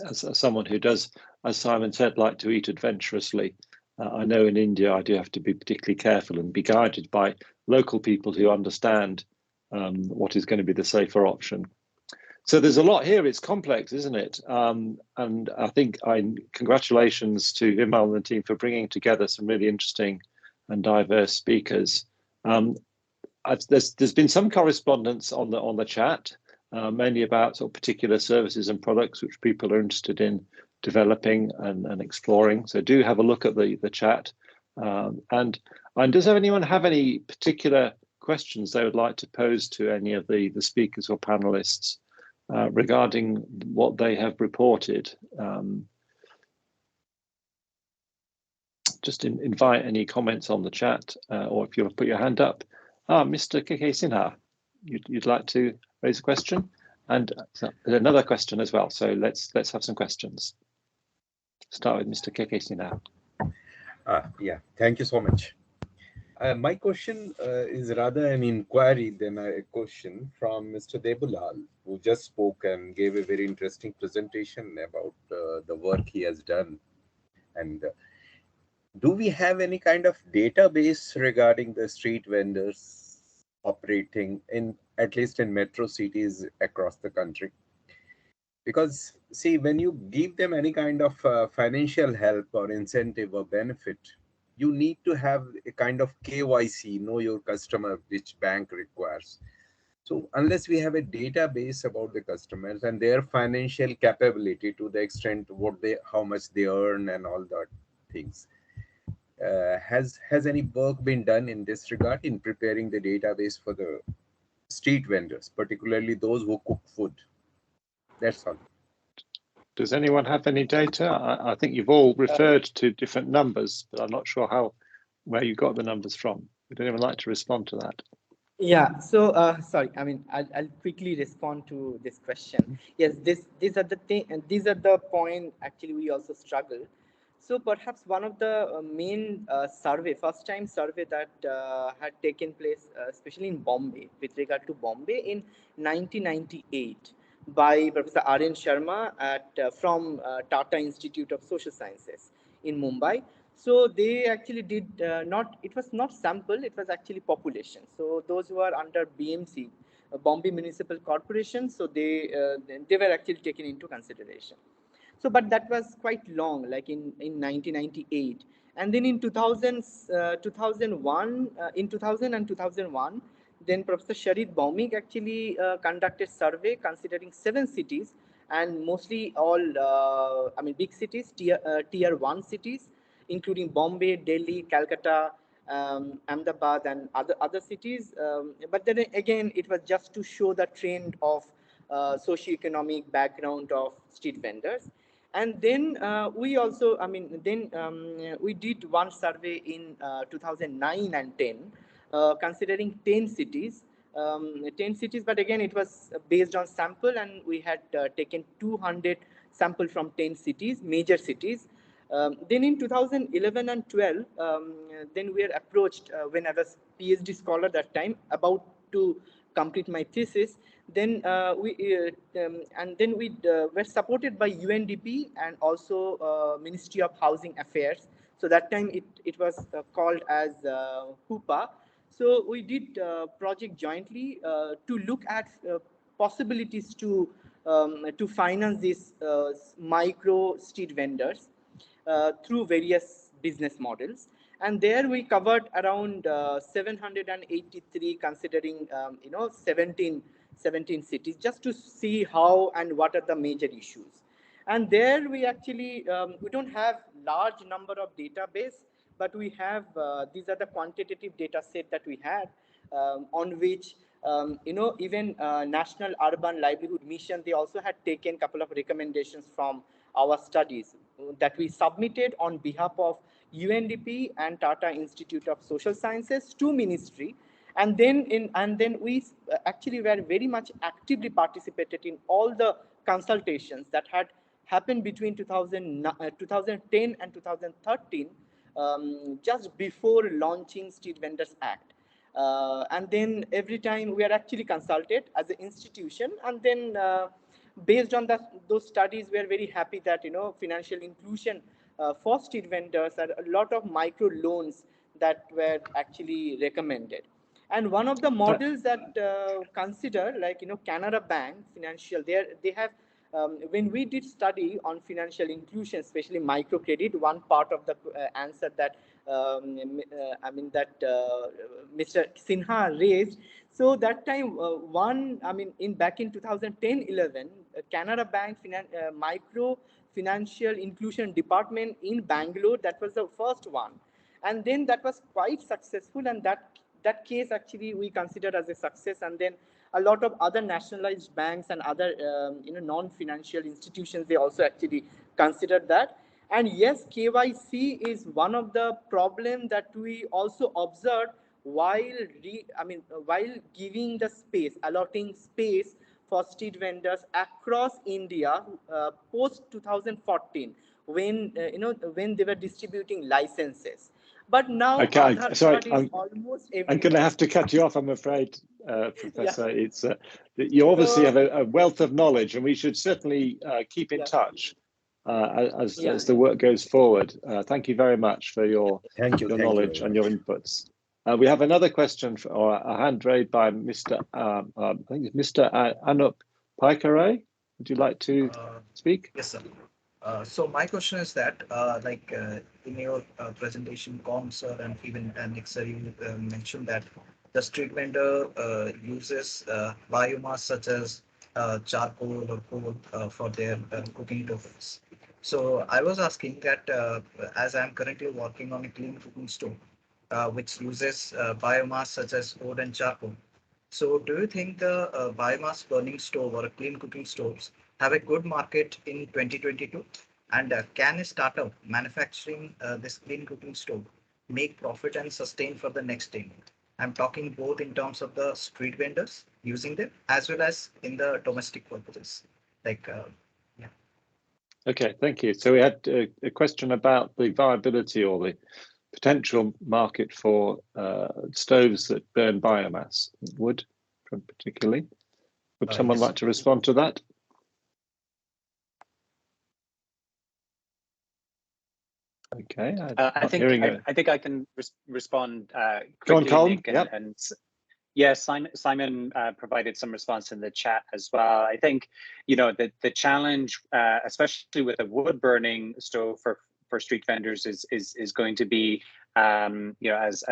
As someone who does, as Simon said, like to eat adventurously, I know in India I do have to be particularly careful and be guided by local people who understand what is going to be the safer option. So there's a lot here. It's complex, isn't it? And I think congratulations to Vimal and the team for bringing together some really interesting and diverse speakers. There's been some correspondence on the chat, mainly about sort of particular services and products which people are interested in developing and exploring. So do have a look at the chat. And does anyone have any particular questions they would like to pose to any of the speakers or panelists regarding what they have reported? Just invite any comments on the chat, or if you'll put your hand up. Mr. KK Sinha, you'd like to raise a question? And another question as well. So let's have some questions. Start with Mr. KK Sinha. Yeah, thank you so much. My question is rather an inquiry than a question from Mr. Debulal, who just spoke and gave a very interesting presentation about the work he has done. And do we have any kind of database regarding the street vendors operating in, at least in metro cities across the country? Because see, when you give them any kind of financial help or incentive or benefit, you need to have a kind of KYC, know your customer, which bank requires. So unless we have a database about the customers and their financial capability to the extent how much they earn and all that things, has any work been done in this regard in preparing the database for the street vendors, particularly those who cook food? That's all. Does anyone have any data? I think you've all referred to different numbers, but I'm not sure where you got the numbers from. Would anyone like to respond to that? Yeah, so sorry, I mean, I'll quickly respond to this question. Yes, these are the thing, and these are the point actually we also struggle. So perhaps one of the main first time survey that had taken place, especially in Bombay, with regard to Bombay in 1998 by Professor R.N. Sharma from Tata Institute of Social Sciences in Mumbai. So they actually did it was not sample, it was actually population. So those who are under BMC, Bombay Municipal Corporation, so they were actually taken into consideration. So, but that was quite long, like in 1998. And then in 2000 and 2001, then Professor Sharid Baumik actually conducted survey considering 7 cities, and mostly all, big cities, tier 1 cities, including Bombay, Delhi, Calcutta, Ahmedabad, and other cities. But then again, it was just to show the trend of socioeconomic background of street vendors. And then we also, we did one survey in 2009 and 10, considering 10 cities. 10 cities, but again, it was based on sample, and we had taken 200 sample from 10 cities, major cities. Then in 2011 and 12, then we were approached when I was PhD scholar that time, about to complete my thesis. Then we were supported by UNDP and also Ministry of Housing Affairs. So that time it was called as HUPA. So we did project jointly to look at possibilities to finance these micro street vendors through various business models. And there we covered around 783, considering 17 cities, just to see how and what are the major issues. And there we actually we don't have large number of database, but we have these are the quantitative data set that we had, on which even National Urban Livelihood Mission, they also had taken a couple of recommendations from our studies that we submitted on behalf of UNDP and Tata Institute of Social Sciences to Ministry. And then we actually were very much actively participated in all the consultations that had happened between 2010 and 2013, just before launching Street Vendors Act. And then every time we are actually consulted as an institution, and then based on those studies, we are very happy that financial inclusion for street vendors are a lot of micro loans that were actually recommended. And one of the models that consider, like, Canara Bank financial, they have, when we did study on financial inclusion, especially microcredit, one part of the answer that Mr. Sinha raised. So that time, back in 2010-11, Canara Bank micro financial inclusion department in Bangalore, that was the first one, and then that was quite successful, and that case actually we considered as a success. And then a lot of other nationalized banks and other non-financial institutions, they also actually considered that. And yes, KYC is one of the problems that we also observed while giving the space, allotting space for street vendors across India post 2014, when when they were distributing licenses. But now Aadhaar card is almost everywhere. I'm going to have to cut you off, I'm afraid, Professor. Yeah. It's you obviously have a wealth of knowledge, and we should certainly keep in touch as the work goes forward. Thank you very much for your knowledge and your inputs. We have another question or a hand raised by Mr. I think it's Mr. Anup Paikare. Would you like to speak? Yes, sir. So my question is that, in your presentation, Com sir, and even Nick sir, you mentioned that the street vendor uses biomass such as charcoal or coal for their cooking tofu. So I was asking that as I'm currently working on a clean cooking stove, which uses biomass such as wood and charcoal. So do you think the biomass burning stove or a clean cooking stoves have a good market in 2022? And can a startup manufacturing this clean cooking stove make profit and sustain for the next 10 years? I'm talking both in terms of the street vendors using them as well as in the domestic purposes. Okay, thank you. So we had a question about the viability or the potential market for stoves that burn biomass, wood particularly. Would someone like to respond to that? Okay, I think I can respond quickly, Colin. Nick, and yes, Simon provided some response in the chat as well. I think the challenge, especially with a wood burning stove for street vendors, is going to be as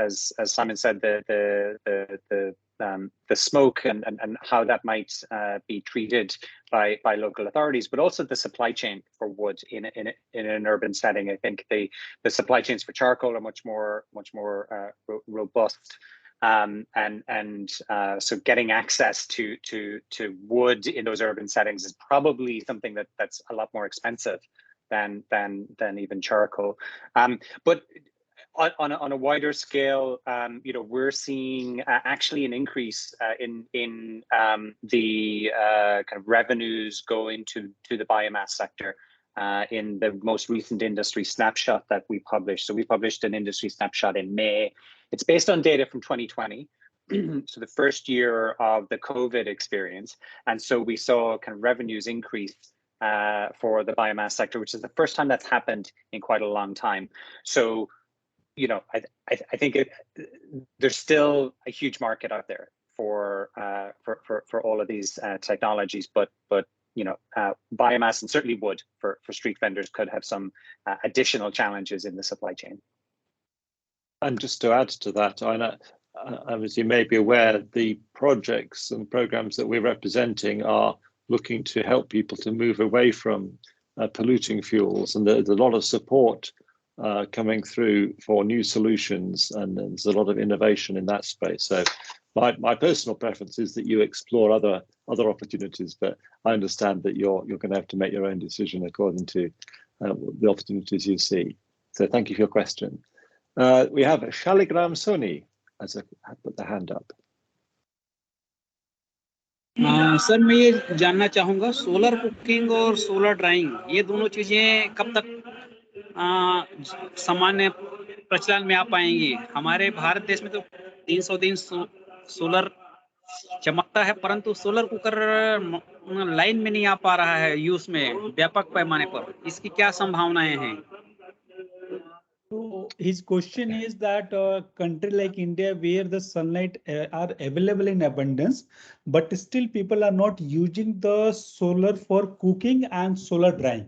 Simon said, the smoke and how that might be treated by local authorities, but also the supply chain for wood in an urban setting. I think the supply chains for charcoal are much more robust. So getting access to wood in those urban settings is probably something that's a lot more expensive than even charcoal. But on a wider scale, we're seeing actually an increase in the kind of revenues going to the biomass sector in the most recent industry snapshot that we published. So we published an industry snapshot in May. It's based on data from 2020. So the first year of the COVID experience. And so we saw kind of revenues increase for the biomass sector, which is the first time that's happened in quite a long time. So I think there's still a huge market out there for all of these technologies, but biomass and certainly wood for street vendors could have some additional challenges in the supply chain. And just to add to that, as you may be aware, the projects and programs that we're representing are looking to help people to move away from polluting fuels, and there's a lot of support coming through for new solutions, and there's a lot of innovation in that space. So my personal preference is that you explore other opportunities, but I understand that you're going to have to make your own decision according to the opportunities you see. So thank you for your question. We have Shaligram Soni put the hand up. Sir मैं ये जानना चाहूँगा solar cooking और solar drawing ये दोनों चीजें कब तक सामान्य प्रचलन में आ पाएंगी? हमारे भारत देश में तो 300 दिन सोलर चमकता है, परंतु सोलर कुकर लाइन में नहीं आ पा रहा है यूज में व्यापक पैमाने पर। इसकी क्या संभावनाएं हैं? So his question is that country like India, where the sunlight are available in abundance, but still people are not using the solar for cooking and solar drying,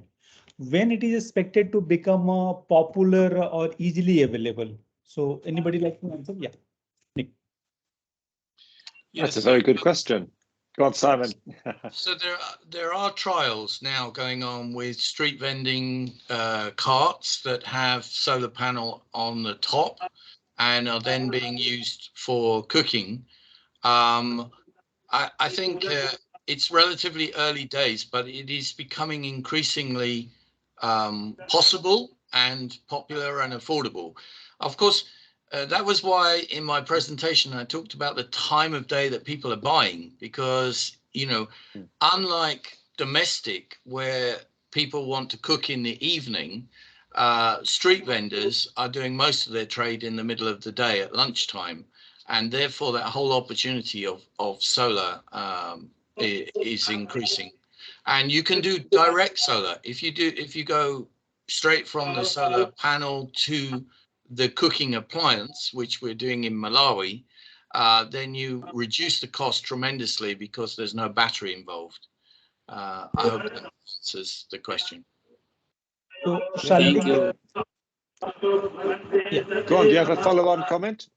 when it is expected to become popular or easily available. So anybody like to answer? Yeah, Nick. That's a very good question. Go on, Simon. So there are trials now going on with street vending carts that have solar panel on the top and are then being used for cooking. I think it's relatively early days, but it is becoming increasingly possible and popular and affordable. Of course, that was why in my presentation I talked about the time of day that people are buying, because, you know, unlike domestic where people want to cook in the evening, street vendors are doing most of their trade in the middle of the day at lunchtime, and therefore that whole opportunity of solar is increasing. And you can do direct solar if you go straight from the solar panel to the cooking appliance, which we're doing in Malawi, then you reduce the cost tremendously because there's no battery involved. I hope that answers the question. So Thank you. Yeah. Go on, do you have a follow-on comment?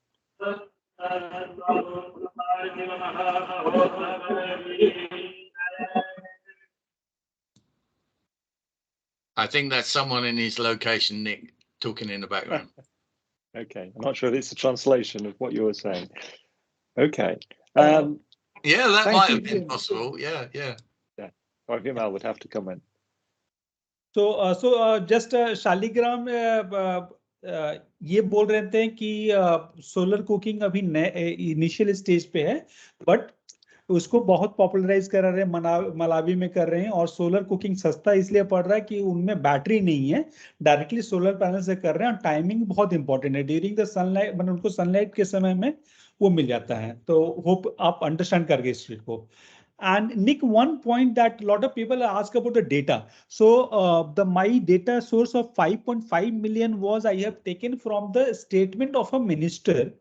I think that's someone in his location, Nick, talking in the background. Okay, I'm not sure if it's a translation of what you were saying. Okay. Yeah, that might have been possible. Yeah. Or Vimal would have to comment. So just Shaligram ये बोल रहे थे कि solar cooking अभी initial stage पे है, but उसको बहुत पॉपुलराइज करा रहे हैं, मलावी में कर रहे हैं, और सोलर कुकिंग सस्ता इसलिए पड़ रहा है कि उनमें बैटरी नहीं है, डायरेक्टली सोलर पैनल से कर रहे हैं, और टाइमिंग बहुत इंपॉर्टेंट है, ड्यूरिंग द सनलाइट, मतलब उनको सनलाइट के समय में वो मिल जाता है. तो होप आप अंडरस्टैंड कर गए इस चीज को. And Nick, one point that a lot of people ask about the data. So my data source of 5.5 million was I have taken from the statement of a minister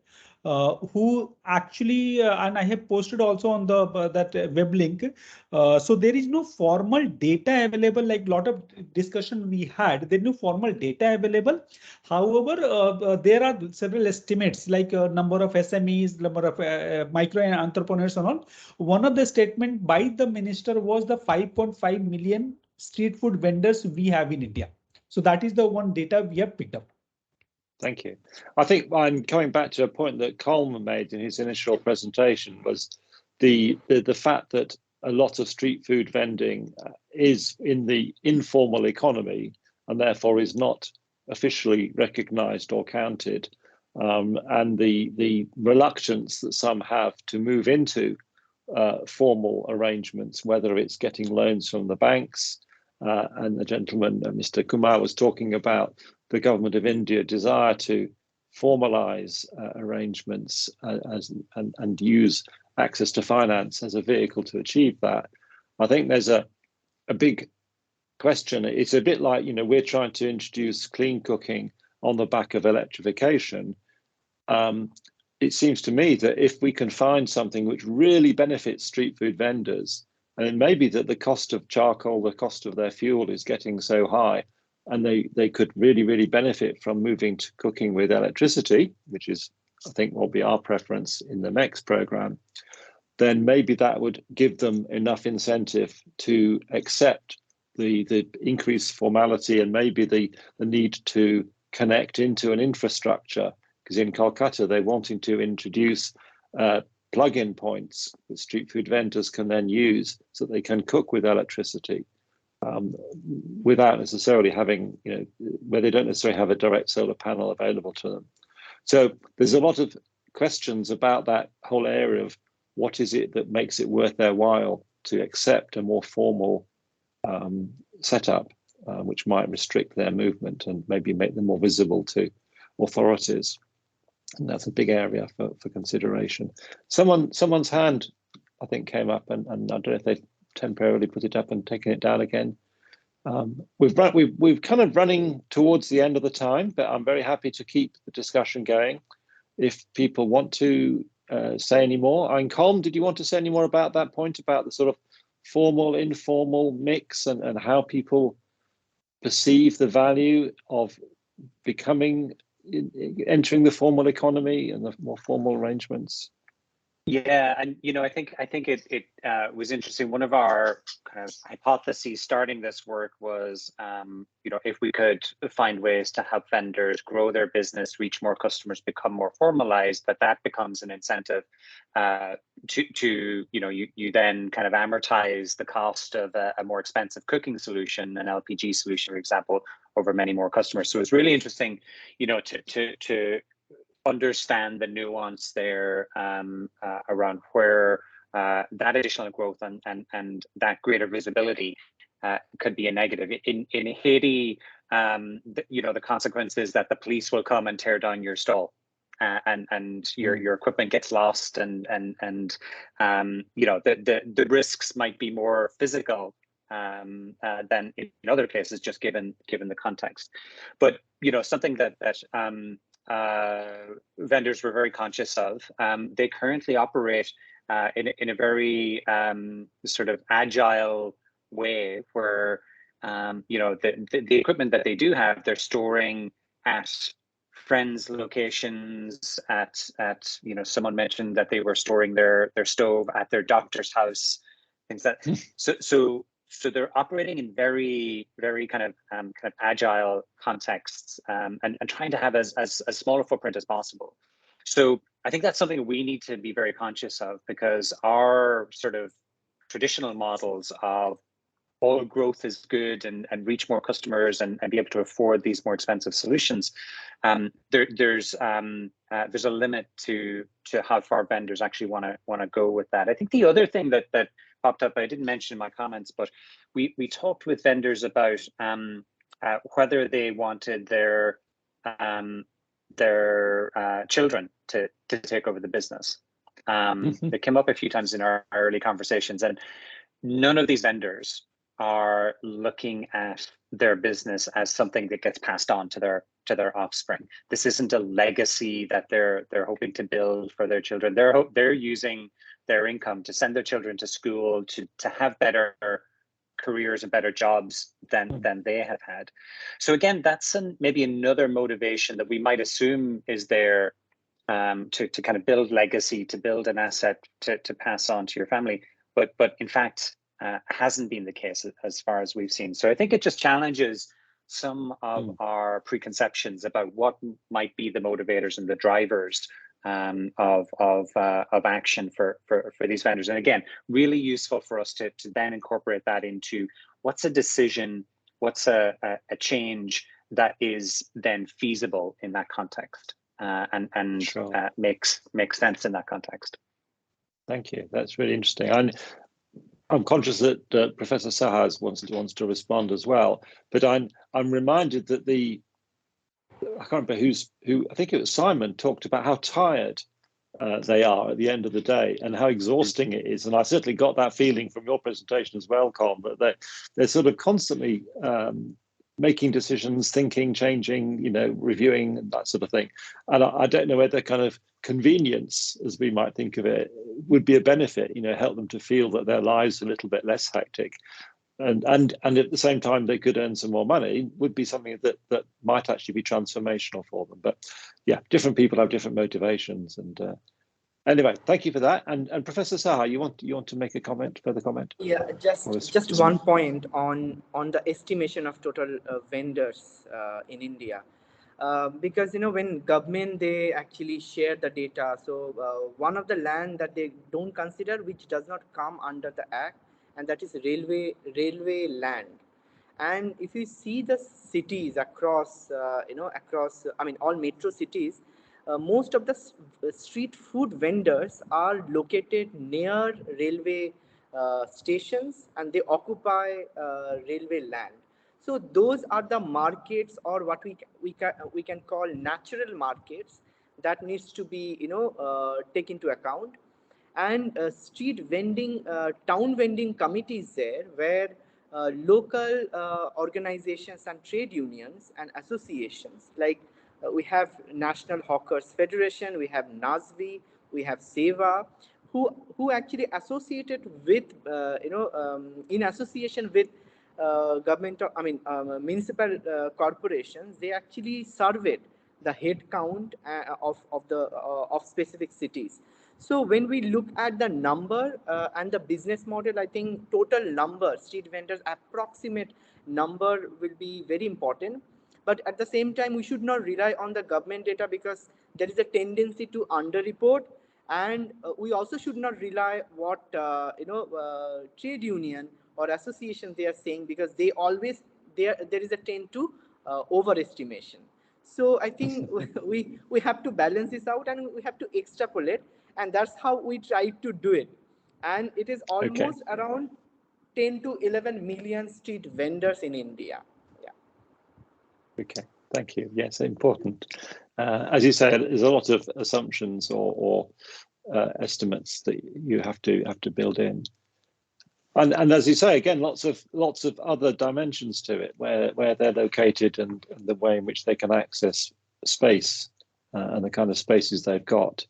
who actually, and I have posted also on the that web link. So there is no formal data available, like a lot of discussion we had, there is no formal data available. However, there are several estimates like number of SMEs, number of micro entrepreneurs and all. One of the statement by the minister was the 5.5 million street food vendors we have in India. So that is the one data we have picked up. Thank you. I think I'm coming back to a point that Coleman made in his initial presentation, was the fact that a lot of street food vending is in the informal economy and therefore is not officially recognized or counted, and the reluctance that some have to move into formal arrangements, whether it's getting loans from the banks, and the gentleman, Mr. Kumar, was talking about the government of India desire to formalize arrangements and use access to finance as a vehicle to achieve that. I think there's a big question. It's a bit like, you know, we're trying to introduce clean cooking on the back of electrification. It seems to me that if we can find something which really benefits street food vendors, and it may be that the cost of charcoal, the cost of their fuel is getting so high, and they could really benefit from moving to cooking with electricity, which is, I think, will be our preference in the next program, then maybe that would give them enough incentive to accept the increased formality and maybe the need to connect into an infrastructure. Because in Calcutta, they're wanting to introduce plug-in points that street food vendors can then use so that they can cook with electricity without necessarily having, you know, where they don't necessarily have a direct solar panel available to them. So there's a lot of questions about that whole area of what is it that makes it worth their while to accept a more formal setup, which might restrict their movement and maybe make them more visible to authorities. And that's a big area for consideration. Someone's hand, I think, came up, and I don't know if they've temporarily put it up and taken it down again. We've kind of running towards the end of the time, but I'm very happy to keep the discussion going. If people want to say any more, and Colm, did you want to say any more about that point about the sort of formal, informal mix and how people perceive the value of entering the formal economy and the more formal arrangements? Yeah, and I think it was interesting. One of our kind of hypotheses starting this work was, if we could find ways to help vendors grow their business, reach more customers, become more formalized, that becomes an incentive to you then kind of amortize the cost of a more expensive cooking solution, an LPG solution, for example, over many more customers. So it's really interesting, to understand the nuance there around where that additional growth and that greater visibility could be a negative. In Haiti, the consequence is that the police will come and tear down your stall, and your equipment gets lost, and the risks might be more physical than in other cases, just given the context. But something that vendors were very conscious of. They currently operate in a very sort of agile way, where the equipment that they do have, they're storing at friends' locations. At someone mentioned that they were storing their stove at their doctor's house. Things that so they're operating in very, very kind of agile contexts, and trying to have as small a footprint as possible. So I think that's something we need to be very conscious of, because our sort of traditional models of all growth is good and reach more customers and be able to afford these more expensive solutions, there's a limit to how far vendors actually want to go with that. I think the other thing that popped up, I didn't mention in my comments, but we talked with vendors about whether they wanted their children to take over the business. It came up a few times in our early conversations, and none of these vendors are looking at their business as something that gets passed on to their offspring. This isn't a legacy that they're hoping to build for their children. They're using their income to send their children to school, to have better careers and better jobs than they have had. So again, that's maybe another motivation that we might assume is there to kind of build legacy, to build an asset to pass on to your family. But in fact, hasn't been the case as far as we've seen. So I think it just challenges some of our preconceptions about what might be the motivators and the drivers of action for these vendors. And again, really useful for us to then incorporate that into what's a decision, what's a change that is then feasible in that context, and sure. makes sense in that context. Thank you. That's really interesting. I'm conscious that Professor Sahas wants to respond as well, but I'm reminded that I can't remember who, I think it was Simon, talked about how tired they are at the end of the day and how exhausting it is. And I certainly got that feeling from your presentation as well, Colm, that they're sort of constantly making decisions, thinking, changing, reviewing, and that sort of thing. And I don't know whether kind of convenience, as we might think of it, would be a benefit, help them to feel that their lives are a little bit less hectic. And at the same time, they could earn some more money, would be something that might actually be transformational for them. But yeah, different people have different motivations. And anyway, thank you for that. And Professor Saha, you want to make a further comment? Yeah, just one point on the estimation of total vendors in India. Because when government, they actually share the data. So one of the land that they don't consider, which does not come under the act, and that is railway land. And if you see the cities across all metro cities, most of the street food vendors are located near railway stations, and they occupy railway land. So those are the markets, or what we can call natural markets, that needs to be taken into account. And street vending, town vending committees there, where local organizations and trade unions and associations. Like we have National Hawkers Federation, we have NASVI, we have SEVA, who actually associated with in association with government, municipal corporations. They actually surveyed the head count of specific cities. So when we look at the number and the business model, I think total number, street vendors, approximate number will be very important. But at the same time, we should not rely on the government data, because there is a tendency to underreport. And we also should not rely what trade union or association they are saying, because they always there is a tend to overestimation. So I think we have to balance this out and we have to extrapolate, and that's how we try to do it. And it is almost around 10 to 11 million street vendors in India. Yeah. Okay, thank you. Yes, important. As you said, there's a lot of assumptions or estimates that you have to build in. And as you say, again, lots of other dimensions to it, where they're located and the way in which they can access space and the kind of spaces they've got.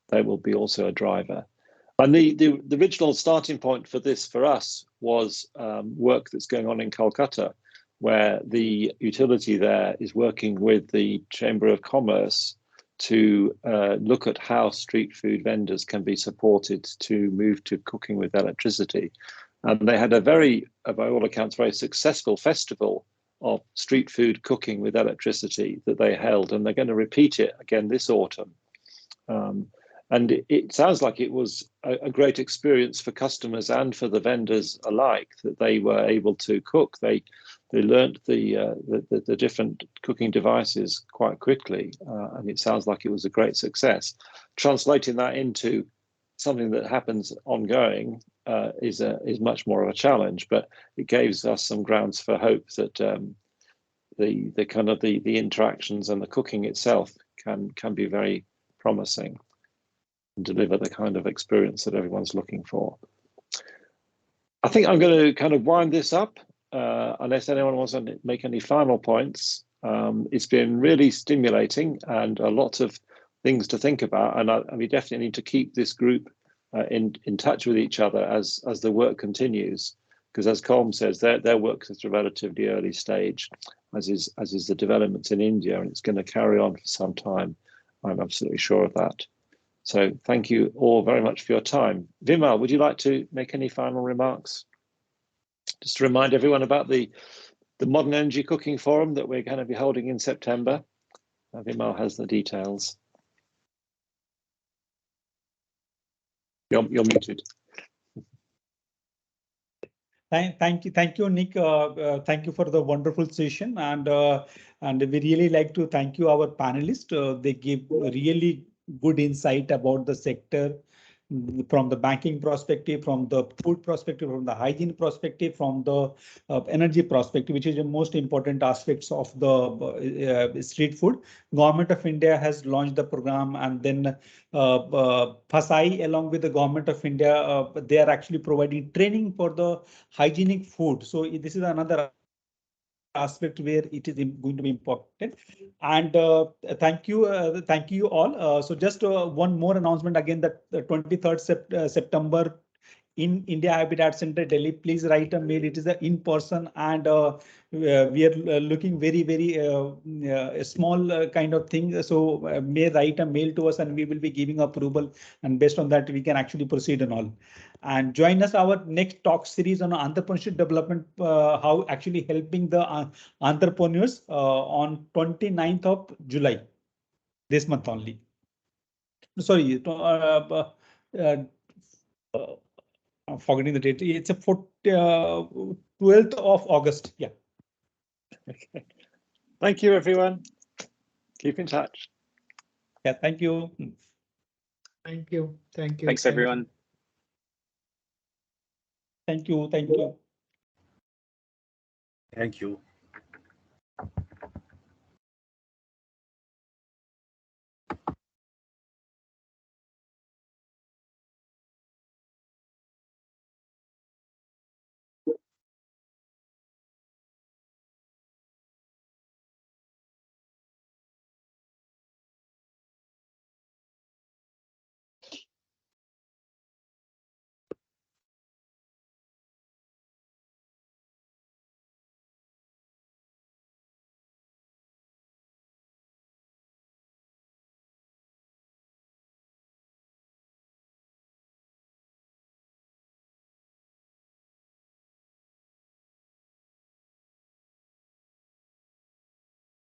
They will be also a driver. And the original starting point for this for us was work that's going on in Calcutta, where the utility there is working with the Chamber of Commerce to look at how street food vendors can be supported to move to cooking with electricity. And they had a very, by all accounts, very successful festival of street food cooking with electricity that they held, and they're going to repeat it again this autumn. And it sounds like it was a great experience for customers and for the vendors alike, that they were able to cook. They learned the different cooking devices quite quickly, and it sounds like it was a great success. Translating that into something that happens ongoing is much more of a challenge, but it gives us some grounds for hope that the kind of the interactions and the cooking itself can be very promising and deliver the kind of experience that everyone's looking for. I think I'm going to kind of wind this up, unless anyone wants to make any final points. It's been really stimulating and a lot of things to think about, and we definitely need to keep this group in touch with each other as the work continues, because as Colm says, their work is at a relatively early stage, as is the developments in India, and it's going to carry on for some time. I'm absolutely sure of that. So thank you all very much for your time. Vimal, would you like to make any final remarks? Just to remind everyone about the Modern Energy Cooking Forum that we're going to be holding in September. Vimal has the details. You're muted. Thank you, Nick. Thank you for the wonderful session, and we really like to thank you, our panelists. They give really good insight about the sector, from the banking perspective, from the food perspective, from the hygiene perspective, from the energy perspective, which is the most important aspects of the street food. Government of India has launched the program, and then FASAI, along with the Government of India, they are actually providing training for the hygienic food. So this is another aspect where it is going to be important. And thank you all. So just one more announcement again, that the 23rd September in India Habitat Center, Delhi. Please write a mail. It is an in-person, and we are looking very small kind of thing. So may write a mail to us, and we will be giving approval. And based on that, we can actually proceed and all. And join us our next talk series on entrepreneurship development, how actually helping the entrepreneurs on 29th of July, this month only. Sorry. I'm forgetting the date. It's a 12th of August. Yeah. Okay. Thank you, everyone. Keep in touch. Yeah. Thank you. Thank you. Thank you. Thanks, everyone. Thank you. Thank you. Thank you.